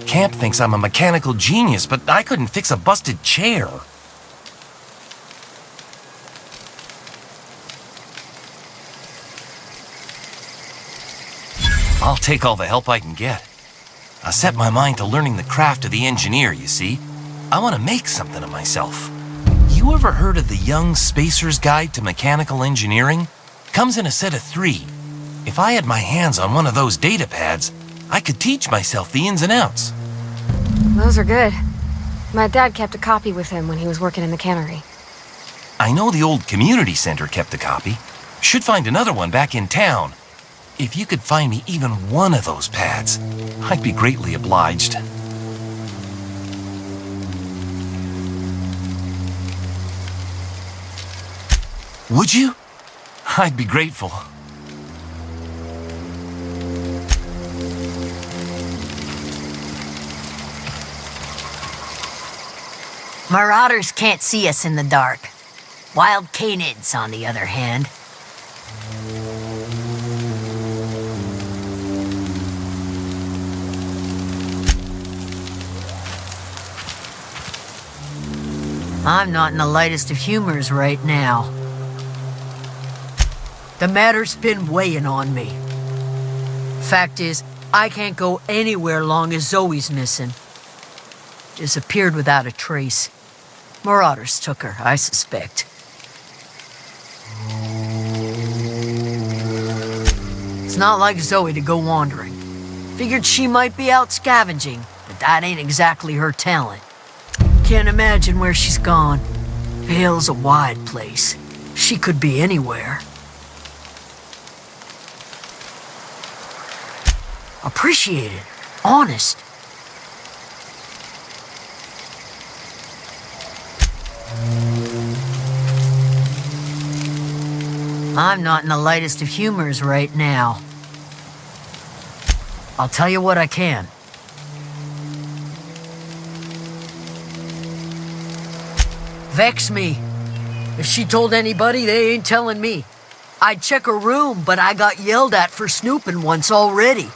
Speaker 15: Camp thinks I'm a mechanical genius, but I couldn't fix a busted chair. I'll take all the help I can get. I set my mind to learning the craft of the engineer, you see. I want to make something of myself. You ever heard of the Young Spacer's Guide to Mechanical Engineering? Comes in a set of 3. If I had my hands on one of those data pads, I could teach myself the ins and outs.
Speaker 13: Those are good. My dad kept a copy with him when he was working in the cannery.
Speaker 15: I know the old community center kept a copy. Should find another one back in town. If you could find me even one of those pads, I'd be greatly obliged. Would you? I'd be grateful.
Speaker 14: Marauders can't see us in the dark. Wild canids, on the other hand. I'm not in the lightest of humors right now. The matter's been weighing on me. Fact is, I can't go anywhere long as Zoe's missing. Disappeared without a trace. Marauders took her, I suspect. It's not like Zoe to go wandering. Figured she might be out scavenging, but that ain't exactly her talent. Can't imagine where she's gone. Vale's a wide place. She could be anywhere. Appreciate it. Honest. I'm not in the lightest of humors right now. I'll tell you what I can. Vex me. If she told anybody, they ain't telling me. I'd check her room, but I got yelled at for snooping once already.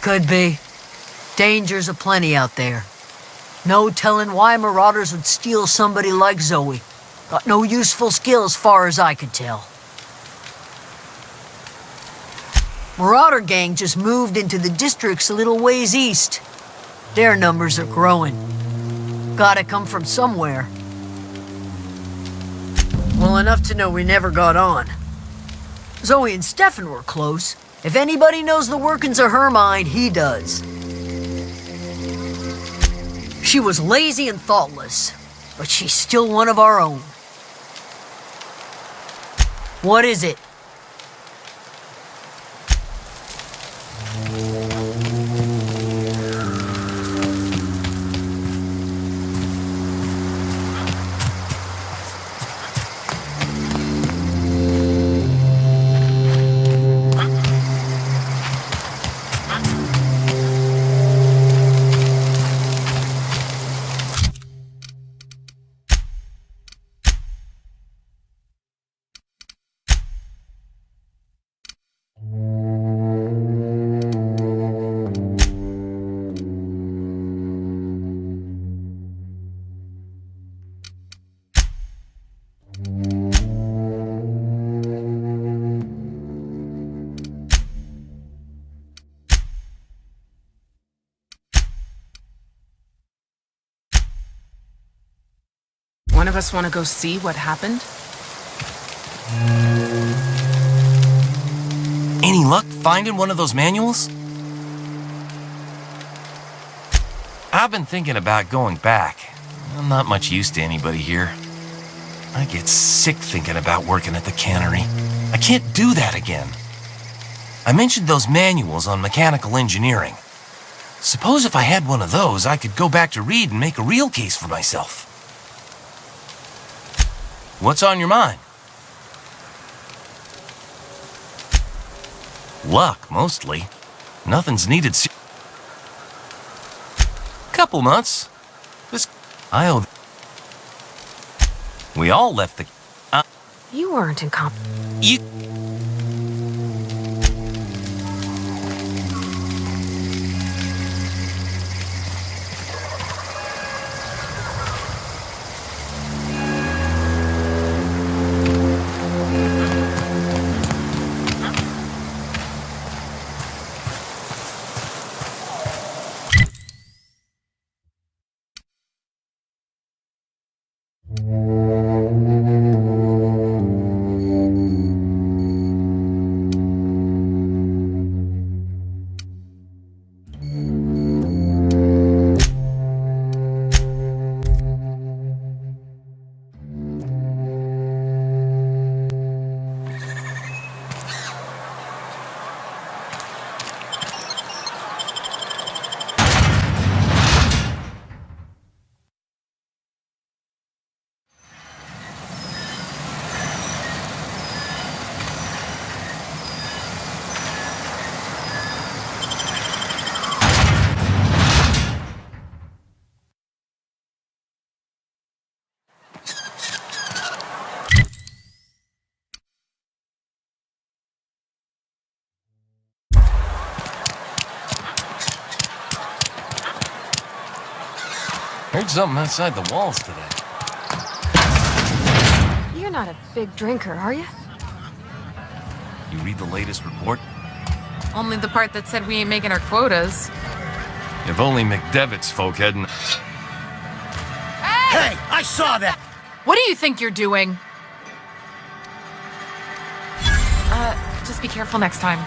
Speaker 14: Could be. Dangers aplenty out there. No telling why marauders would steal somebody like Zoe. Got no useful skill as far as I could tell. Marauder gang just moved into the districts a little ways east. Their numbers are growing. Gotta come from somewhere. Well, enough to know we never got on. Zoe and Stefan were close. If anybody knows the workings of her mind, he does. She was lazy and thoughtless, but she's still one of our own. What is it?
Speaker 16: One of us want to go see what happened?
Speaker 15: Any luck finding one of those manuals? I've been thinking about going back. I'm not much use to anybody here. I get sick thinking about working at the cannery. I can't do that again. I mentioned those manuals on mechanical engineering. Suppose if I had one of those, I could go back to read and make a real case for myself. What's on your mind? Luck, mostly. Nothing's needed. Couple months. I owe. We all left the.
Speaker 13: You weren't in comp.
Speaker 15: You. Heard something outside the walls today.
Speaker 13: You're not a big drinker, are you?
Speaker 15: You read the latest report?
Speaker 16: Only the part that said we ain't making our quotas.
Speaker 15: If only McDevitt's folk hadn't...
Speaker 11: Hey, I saw that!
Speaker 16: What do you think you're doing? Just be careful next time.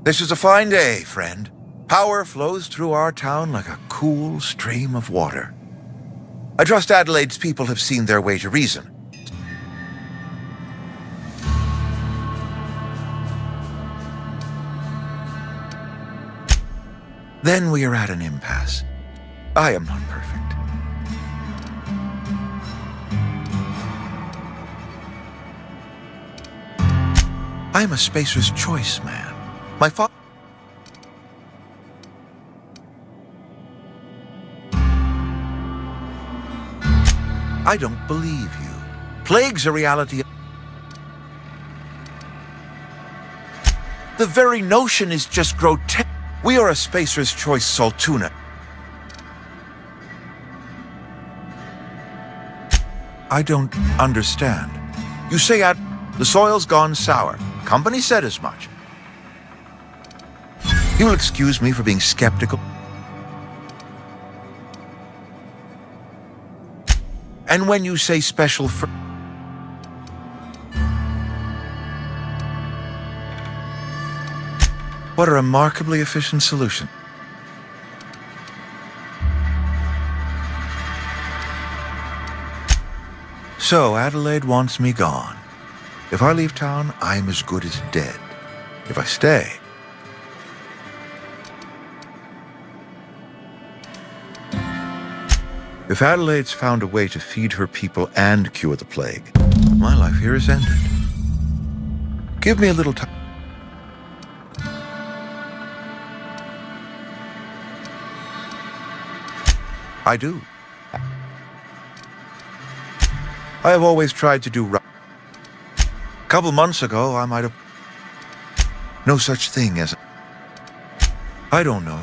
Speaker 12: This is a fine day, friend. Power flows through our town like a cool stream of water. I trust Adelaide's people have seen their way to reason. Then we are at an impasse. I am not perfect. I am a spacer's choice man. My father... I don't believe you. Plague's a reality. The very notion is just grotesque. We are a spacer's choice Saltuna. I don't understand. You say the soil's gone sour. Company said as much. You'll excuse me for being skeptical. And when you say special for... What a remarkably efficient solution. So, Adelaide wants me gone. If I leave town, I'm as good as dead. If I stay... If Adelaide's found a way to feed her people and cure the plague, my life here is ended. Give me a little time. I do. I have always tried to do right. A couple months ago, I might have... No such thing as... I don't know.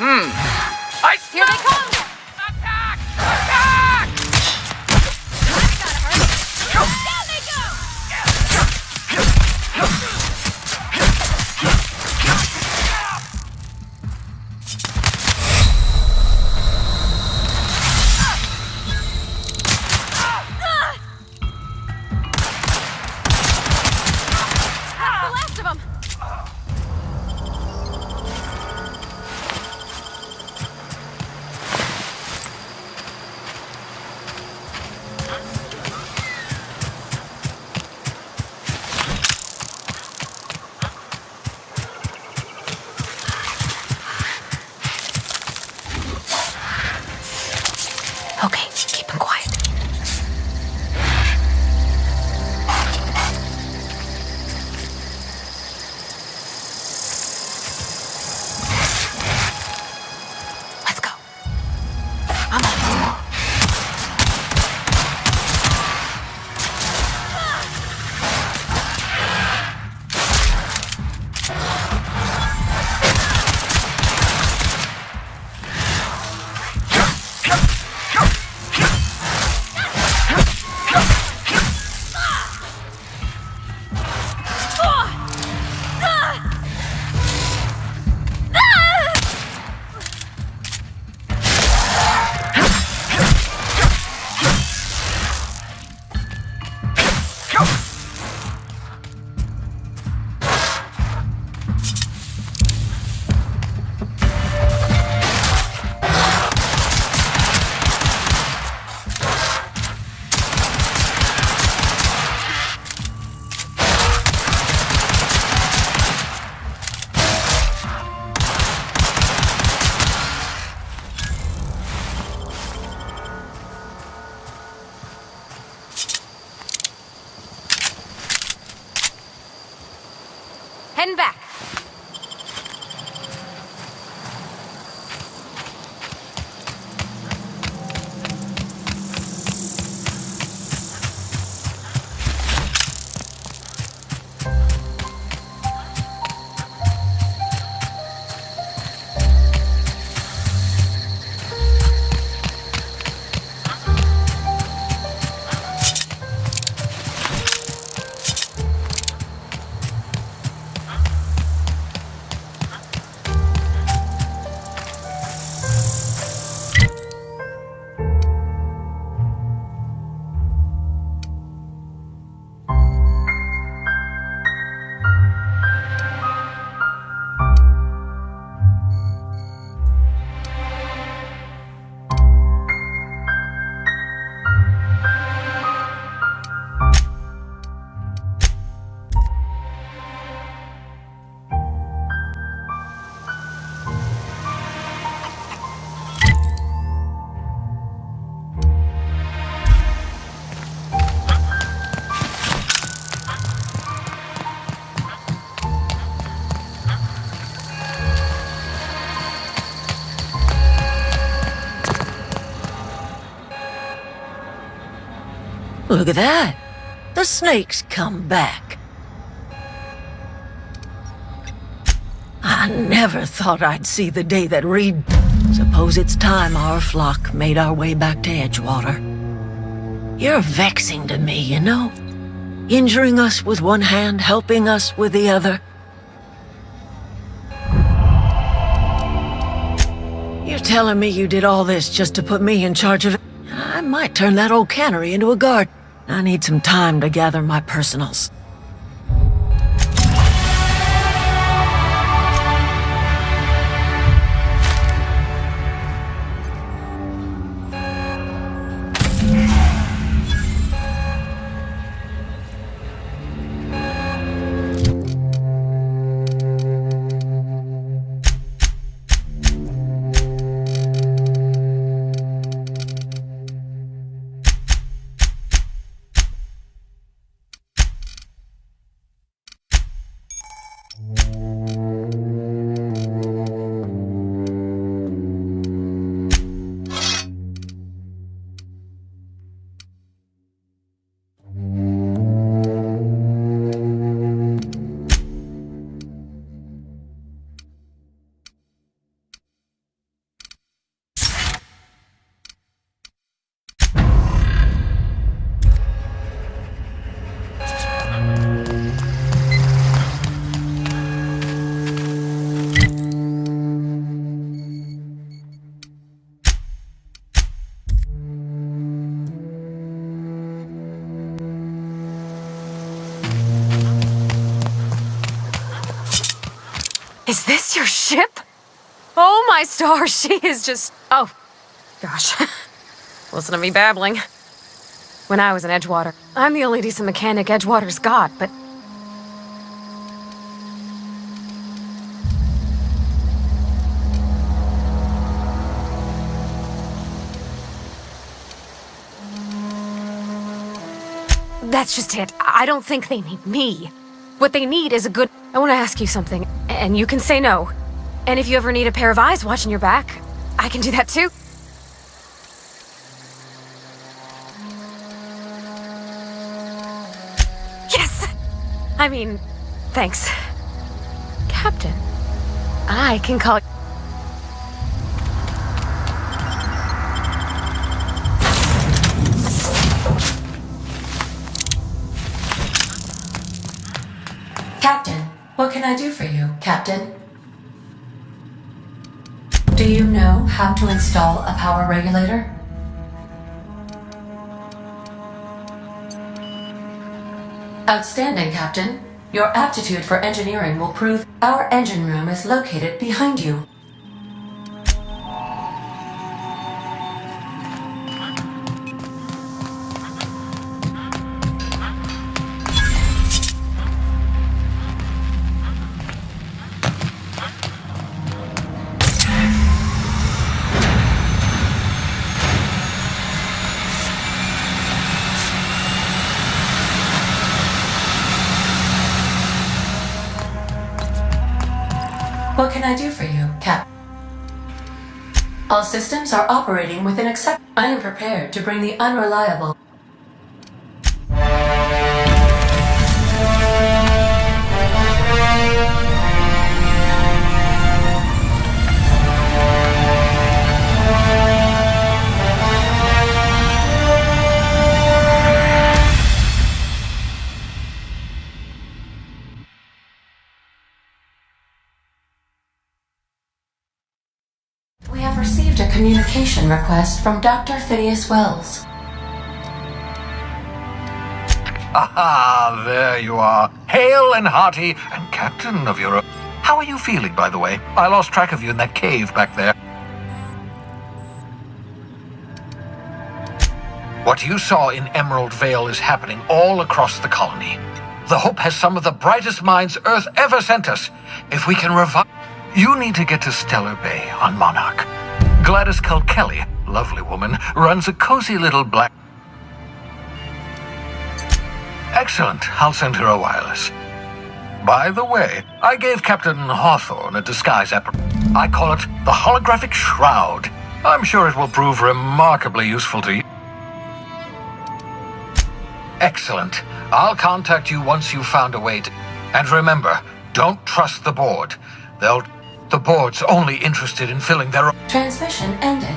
Speaker 13: Here they come!
Speaker 16: Attack! Attack!
Speaker 13: Down they go! That's the last of them!
Speaker 10: Okay, keep him quiet. Let's go. I'm on.
Speaker 13: Heading back.
Speaker 8: Look at that. The snake's come back. I never thought I'd see the day that Reed... Suppose it's time our flock made our way back to Edgewater. You're vexing to me, you know? Injuring us with one hand, helping us with the other. You're telling me you did all this just to put me in charge of it? I might turn that old cannery into a garden. I need some time to gather my personals.
Speaker 13: Is this your ship? Oh my stars, she is just... Oh, gosh. Listen to me babbling. When I was in Edgewater, I'm the only decent mechanic Edgewater's got, but... That's just it. I don't think they need me. What they need is a good... I want to ask you something, and you can say no. And if you ever need a pair of eyes watching your back, I can do that too. Yes! I mean, thanks. Captain, I can call...
Speaker 10: Captain, what can I do for you, Captain? Do you know how to install a power regulator? Outstanding, Captain. Your aptitude for engineering will prove our engine room is located behind you. What can I do for you, Cap? All systems are operating with an accept. I am prepared to bring the unreliable. We have received a communication request from Dr. Phineas Wells.
Speaker 3: Aha, there you are. Hale and hearty, and captain of your own. How are you feeling, by the way? I lost track of you in that cave back there. What you saw in Emerald Vale is happening all across the colony. The Hope has some of the brightest minds Earth ever sent us. If we can revive... You need to get to Stellar Bay on Monarch. Gladys Kilkelly, lovely woman, runs a cozy little black... Excellent. I'll send her a wireless. By the way, I gave Captain Hawthorne a disguise apparatus. I call it the holographic shroud. I'm sure it will prove remarkably useful to you. Excellent. I'll contact you once you've found a way to... And remember, don't trust the board. The board's only interested in filling their own...
Speaker 10: Transmission ended.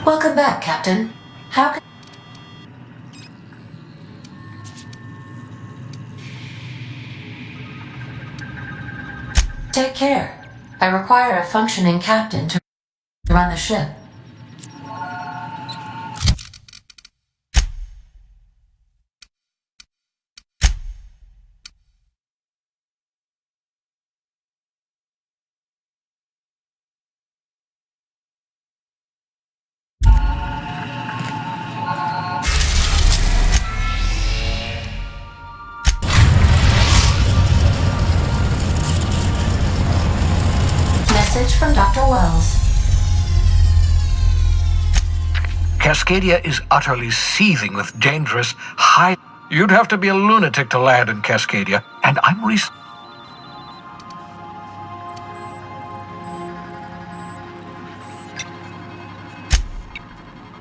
Speaker 10: Welcome back, Captain. How can... Take care. I require a functioning captain to run the ship. Message critical wells.
Speaker 3: Cascadia is utterly seething with dangerous, high... You'd have to be a lunatic to land in Cascadia, and I'm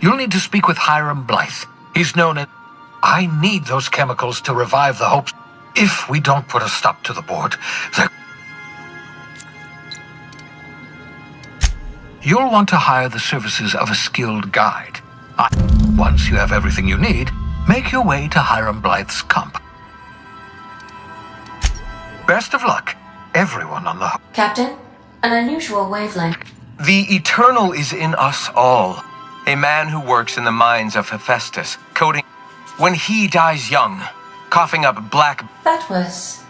Speaker 3: You'll need to speak with Hiram Blythe. He's known as... I need those chemicals to revive the hopes. If we don't put a stop to the board, you'll want to hire the services of a skilled guide. Once you have everything you need, make your way to Hiram Blythe's comp. Best of luck, everyone on the...
Speaker 10: Captain, an unusual wavelength.
Speaker 17: The Eternal is in us all. A man who works in the mines of Hephaestus, coding... When he dies young, coughing up black...
Speaker 10: That was...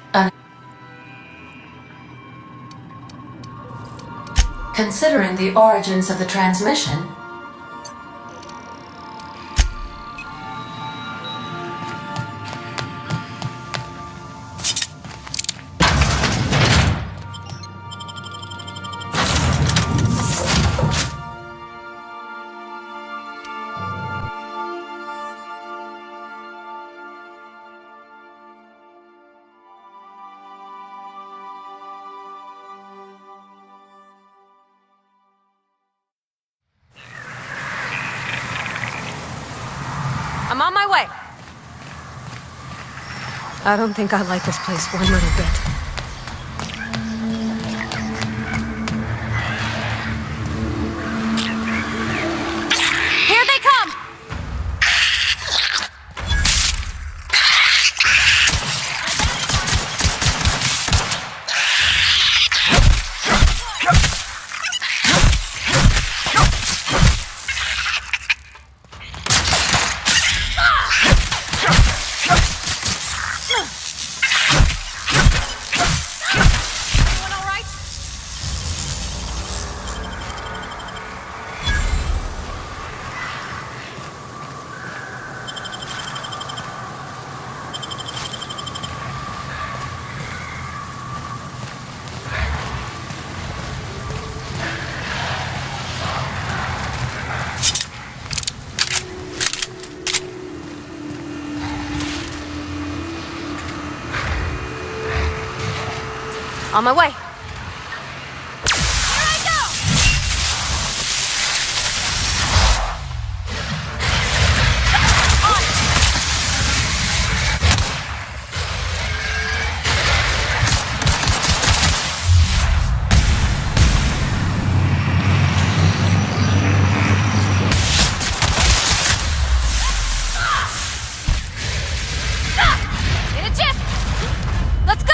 Speaker 10: Considering the origins of the transmission...
Speaker 13: I'm on my way. I don't think I like this place one little bit. Here they come! On my way. In a jiff! Let's go!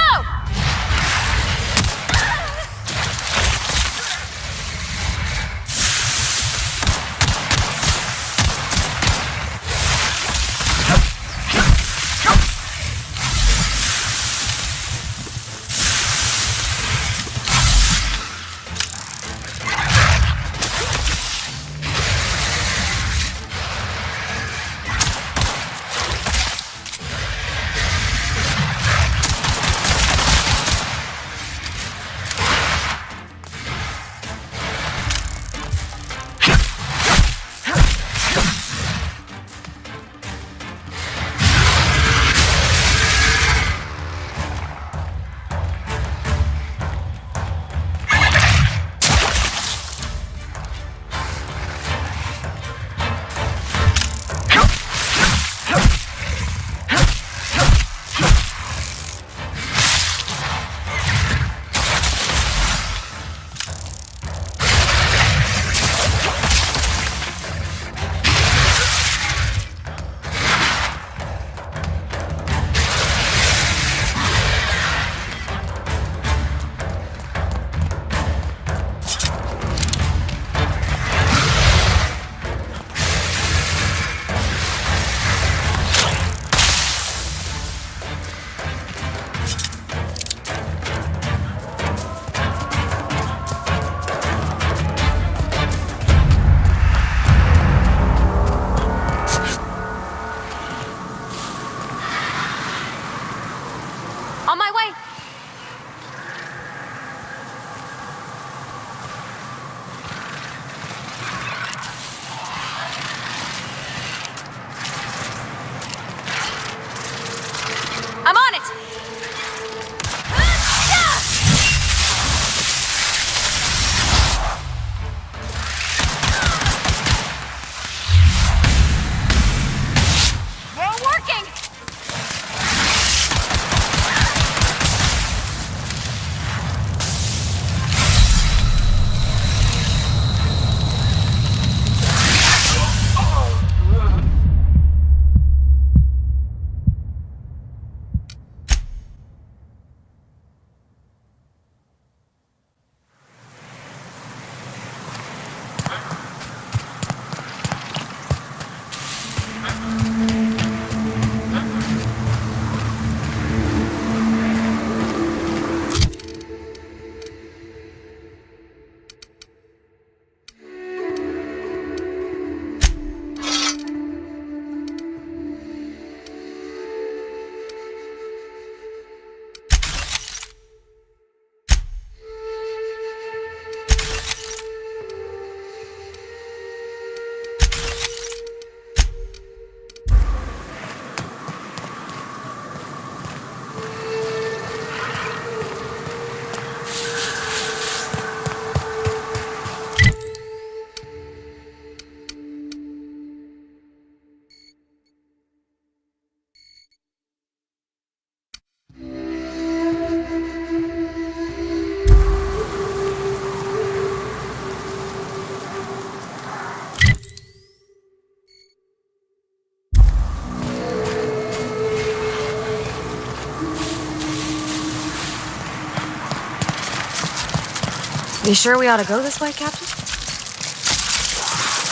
Speaker 13: You sure we ought to go this way, Captain?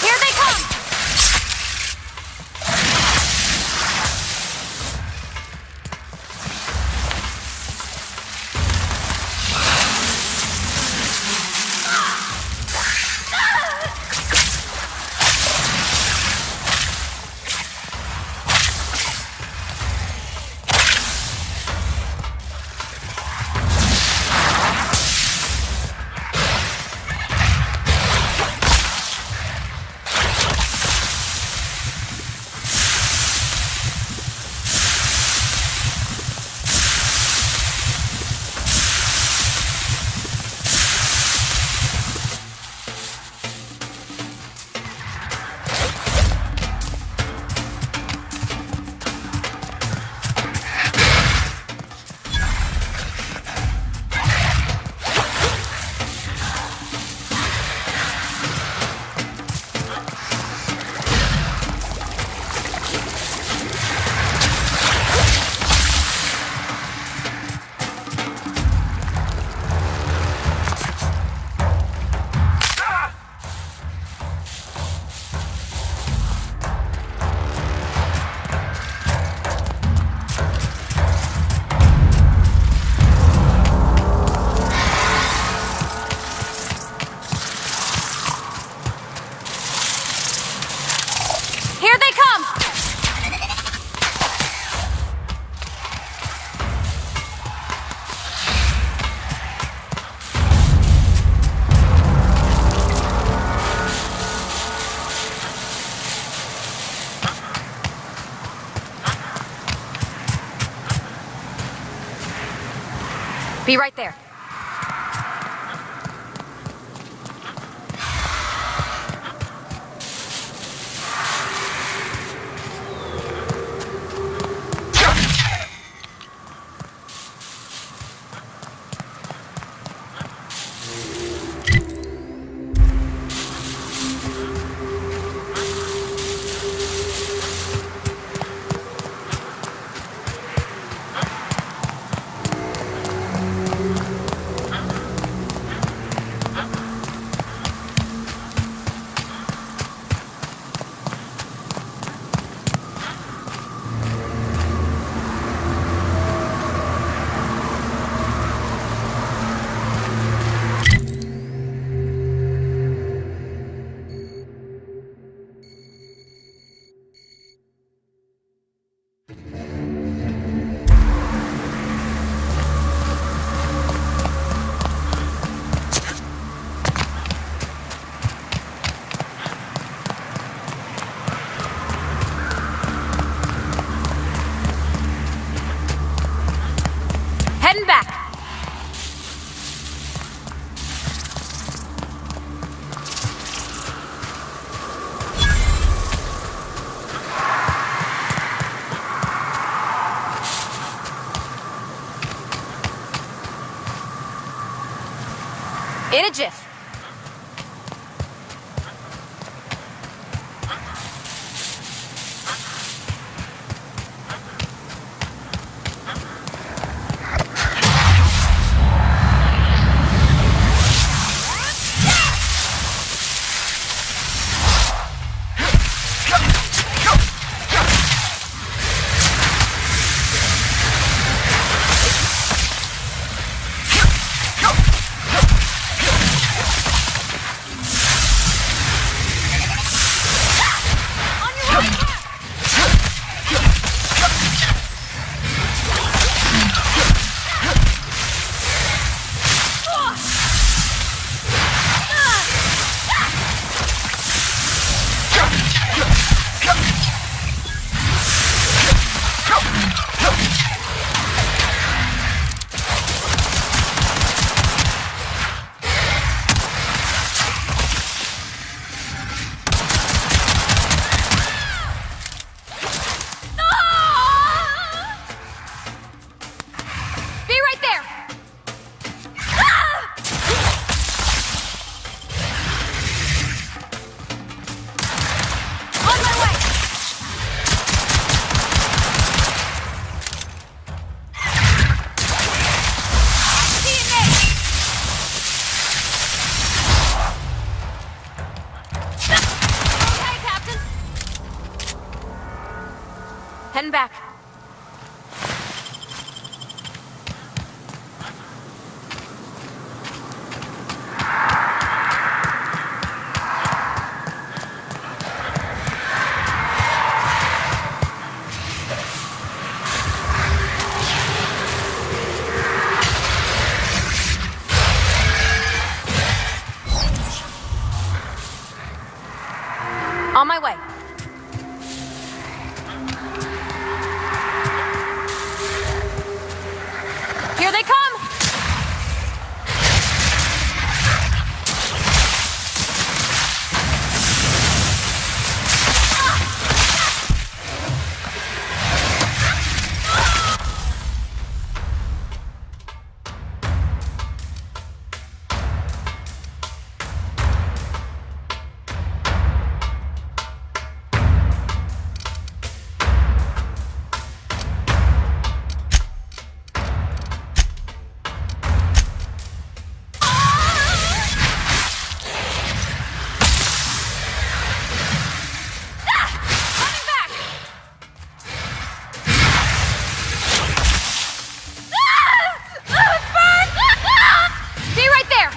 Speaker 18: Here they come! Here they come!
Speaker 13: Be right there.
Speaker 18: Heading back. In a jiff. Heading back. On my way. Here they come! Be right there!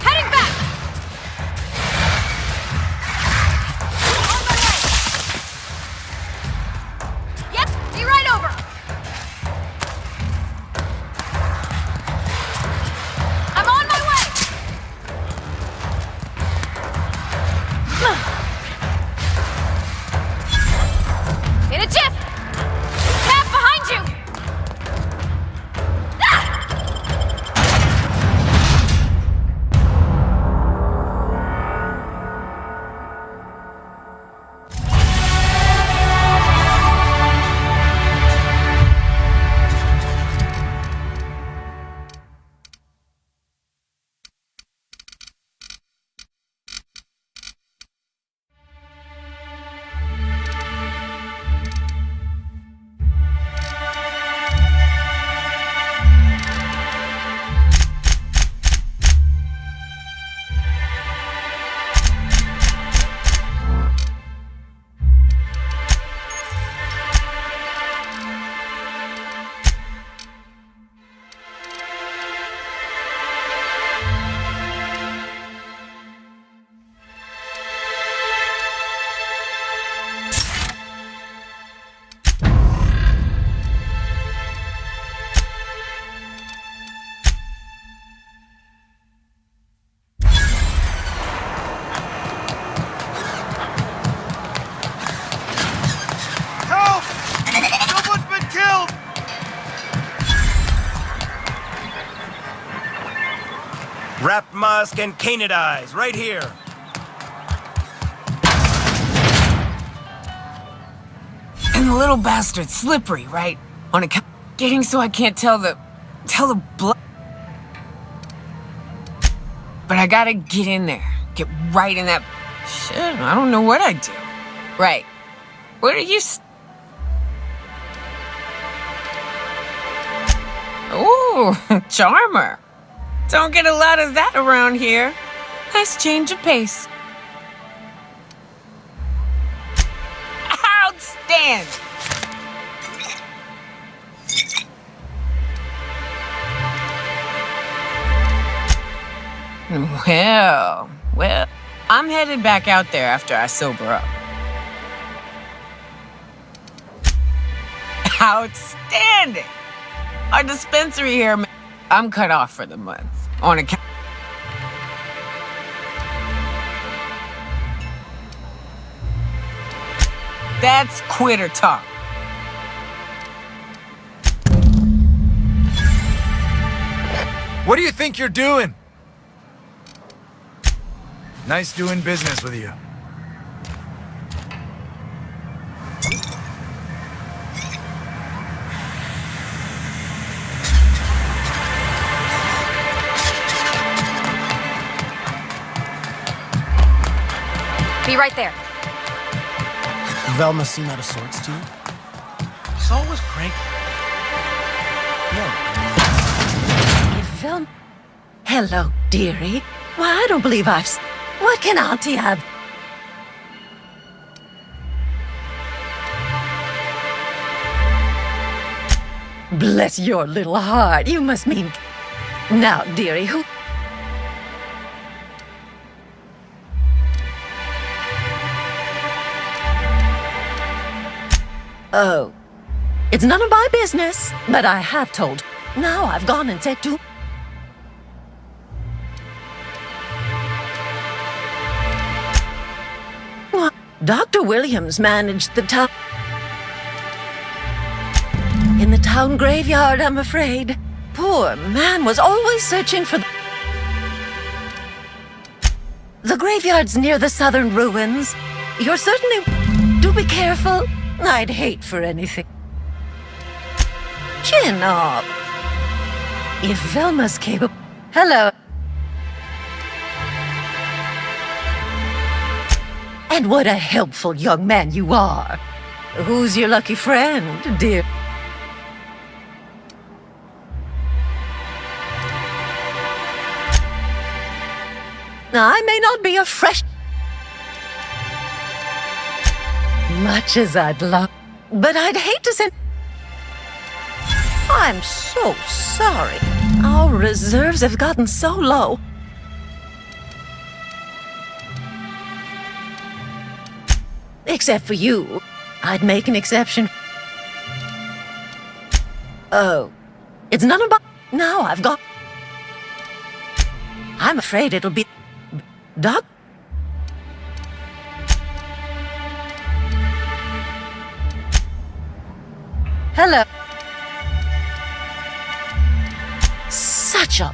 Speaker 18: Heading back! Yep, be right over! I'm on my way! In a jiff! Cap behind you!
Speaker 11: Help! Someone's been killed!
Speaker 19: Wrap musk and canid eyes, right here.
Speaker 16: And the little bastard's slippery, right? On account getting so I can't tell the blood. But I gotta get in there. Get right in that shit. I don't know what I'd do. Right. What are you Ooh, charmer. Don't get a lot of that around here. Nice change of pace. Outstanding. Well, I'm headed back out there after I sober up. Outstanding! Our dispensary here, I'm cut off for the month. On account. That's quitter talk.
Speaker 11: What do you think you're doing? Nice doing business with you.
Speaker 13: Be right there.
Speaker 20: Velma seem out of sorts to you?
Speaker 9: He's always cranky.
Speaker 8: Velma? Hello, dearie. Why, I don't believe What can Auntie have? Bless your little heart. You must mean... Now, dearie, who... Oh. It's none of my business, but I have told. Now I've gone and said to... What? Dr. Williams managed the town... In the town graveyard, I'm afraid. Poor man was always searching for... The graveyard's near the southern ruins. You're certainly... Do be careful. I'd hate for anything. Chin up. If Velma's capable... Hello. And what a helpful young man you are. Who's your lucky friend, dear? I may not be a fresh... Much as I'd love... But I'd hate to send... I'm so sorry. Our reserves have gotten so low. Except for you. I'd make an exception. Oh. It's none of my... Now I've got... I'm afraid it'll be... Doc? Hello. Such a...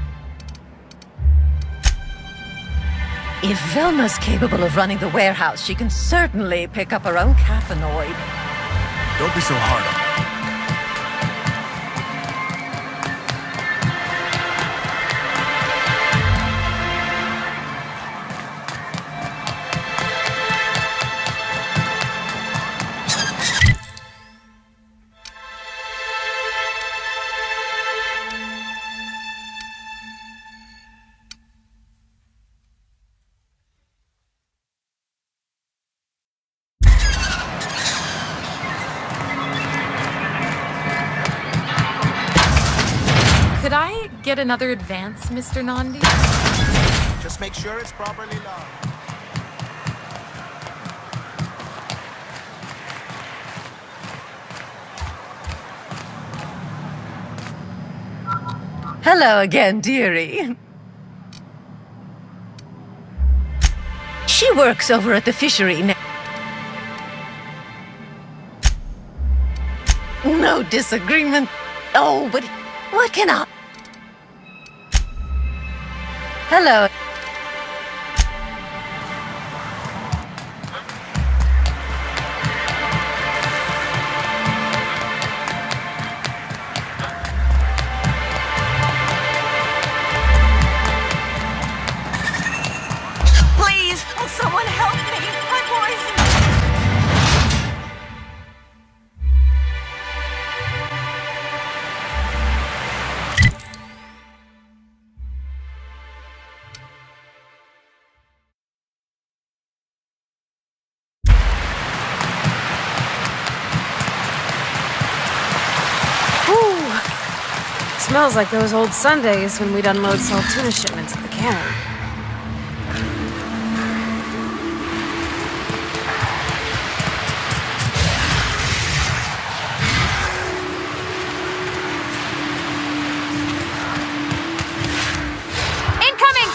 Speaker 8: If Velma's capable of running the warehouse, she can certainly pick up her own caffeinoid.
Speaker 20: Don't be so hard on her.
Speaker 21: Could I get another advance, Mr. Nandi?
Speaker 20: Just make sure it's properly logged.
Speaker 8: Hello again, dearie. She works over at the fishery now. No disagreement. Oh, but what can I... Hello.
Speaker 16: Please, will someone help me? My boy's in...
Speaker 13: Smells like those old Sundays when we'd unload salt tuna shipments at the cannery.
Speaker 18: Incoming!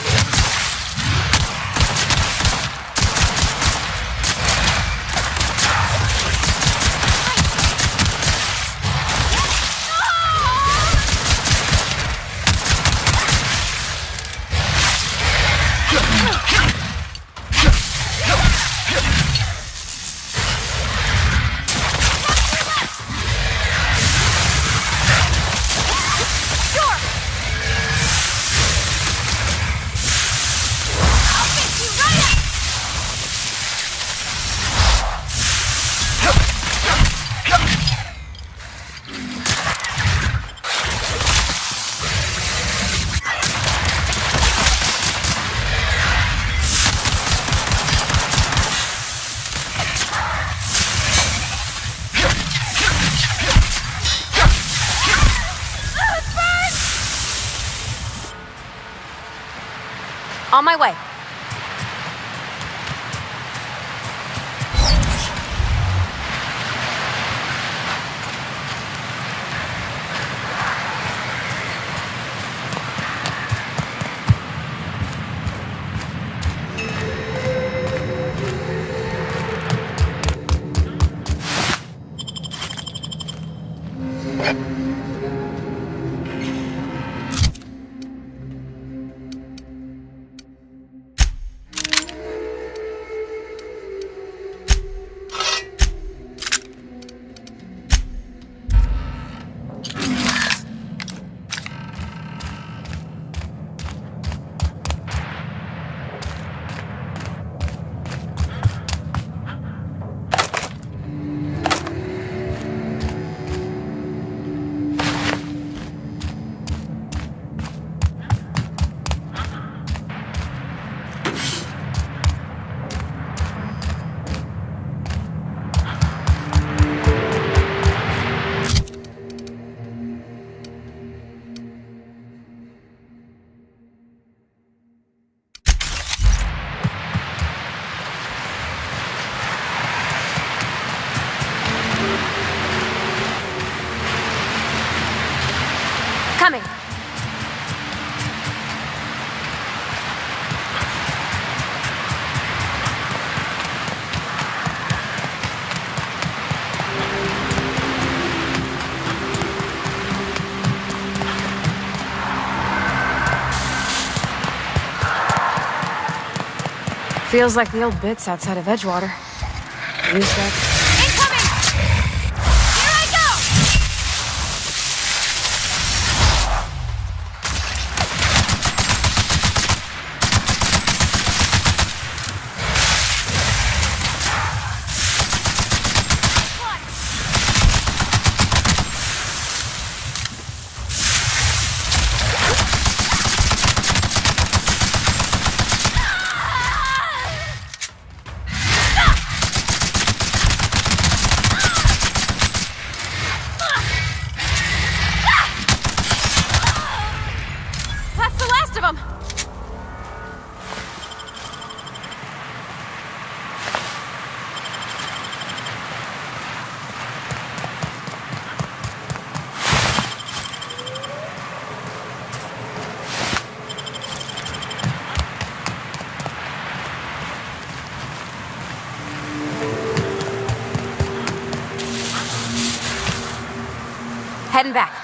Speaker 13: On my way. Coming. Feels like the old bits outside of Edgewater. Use that. Heading back.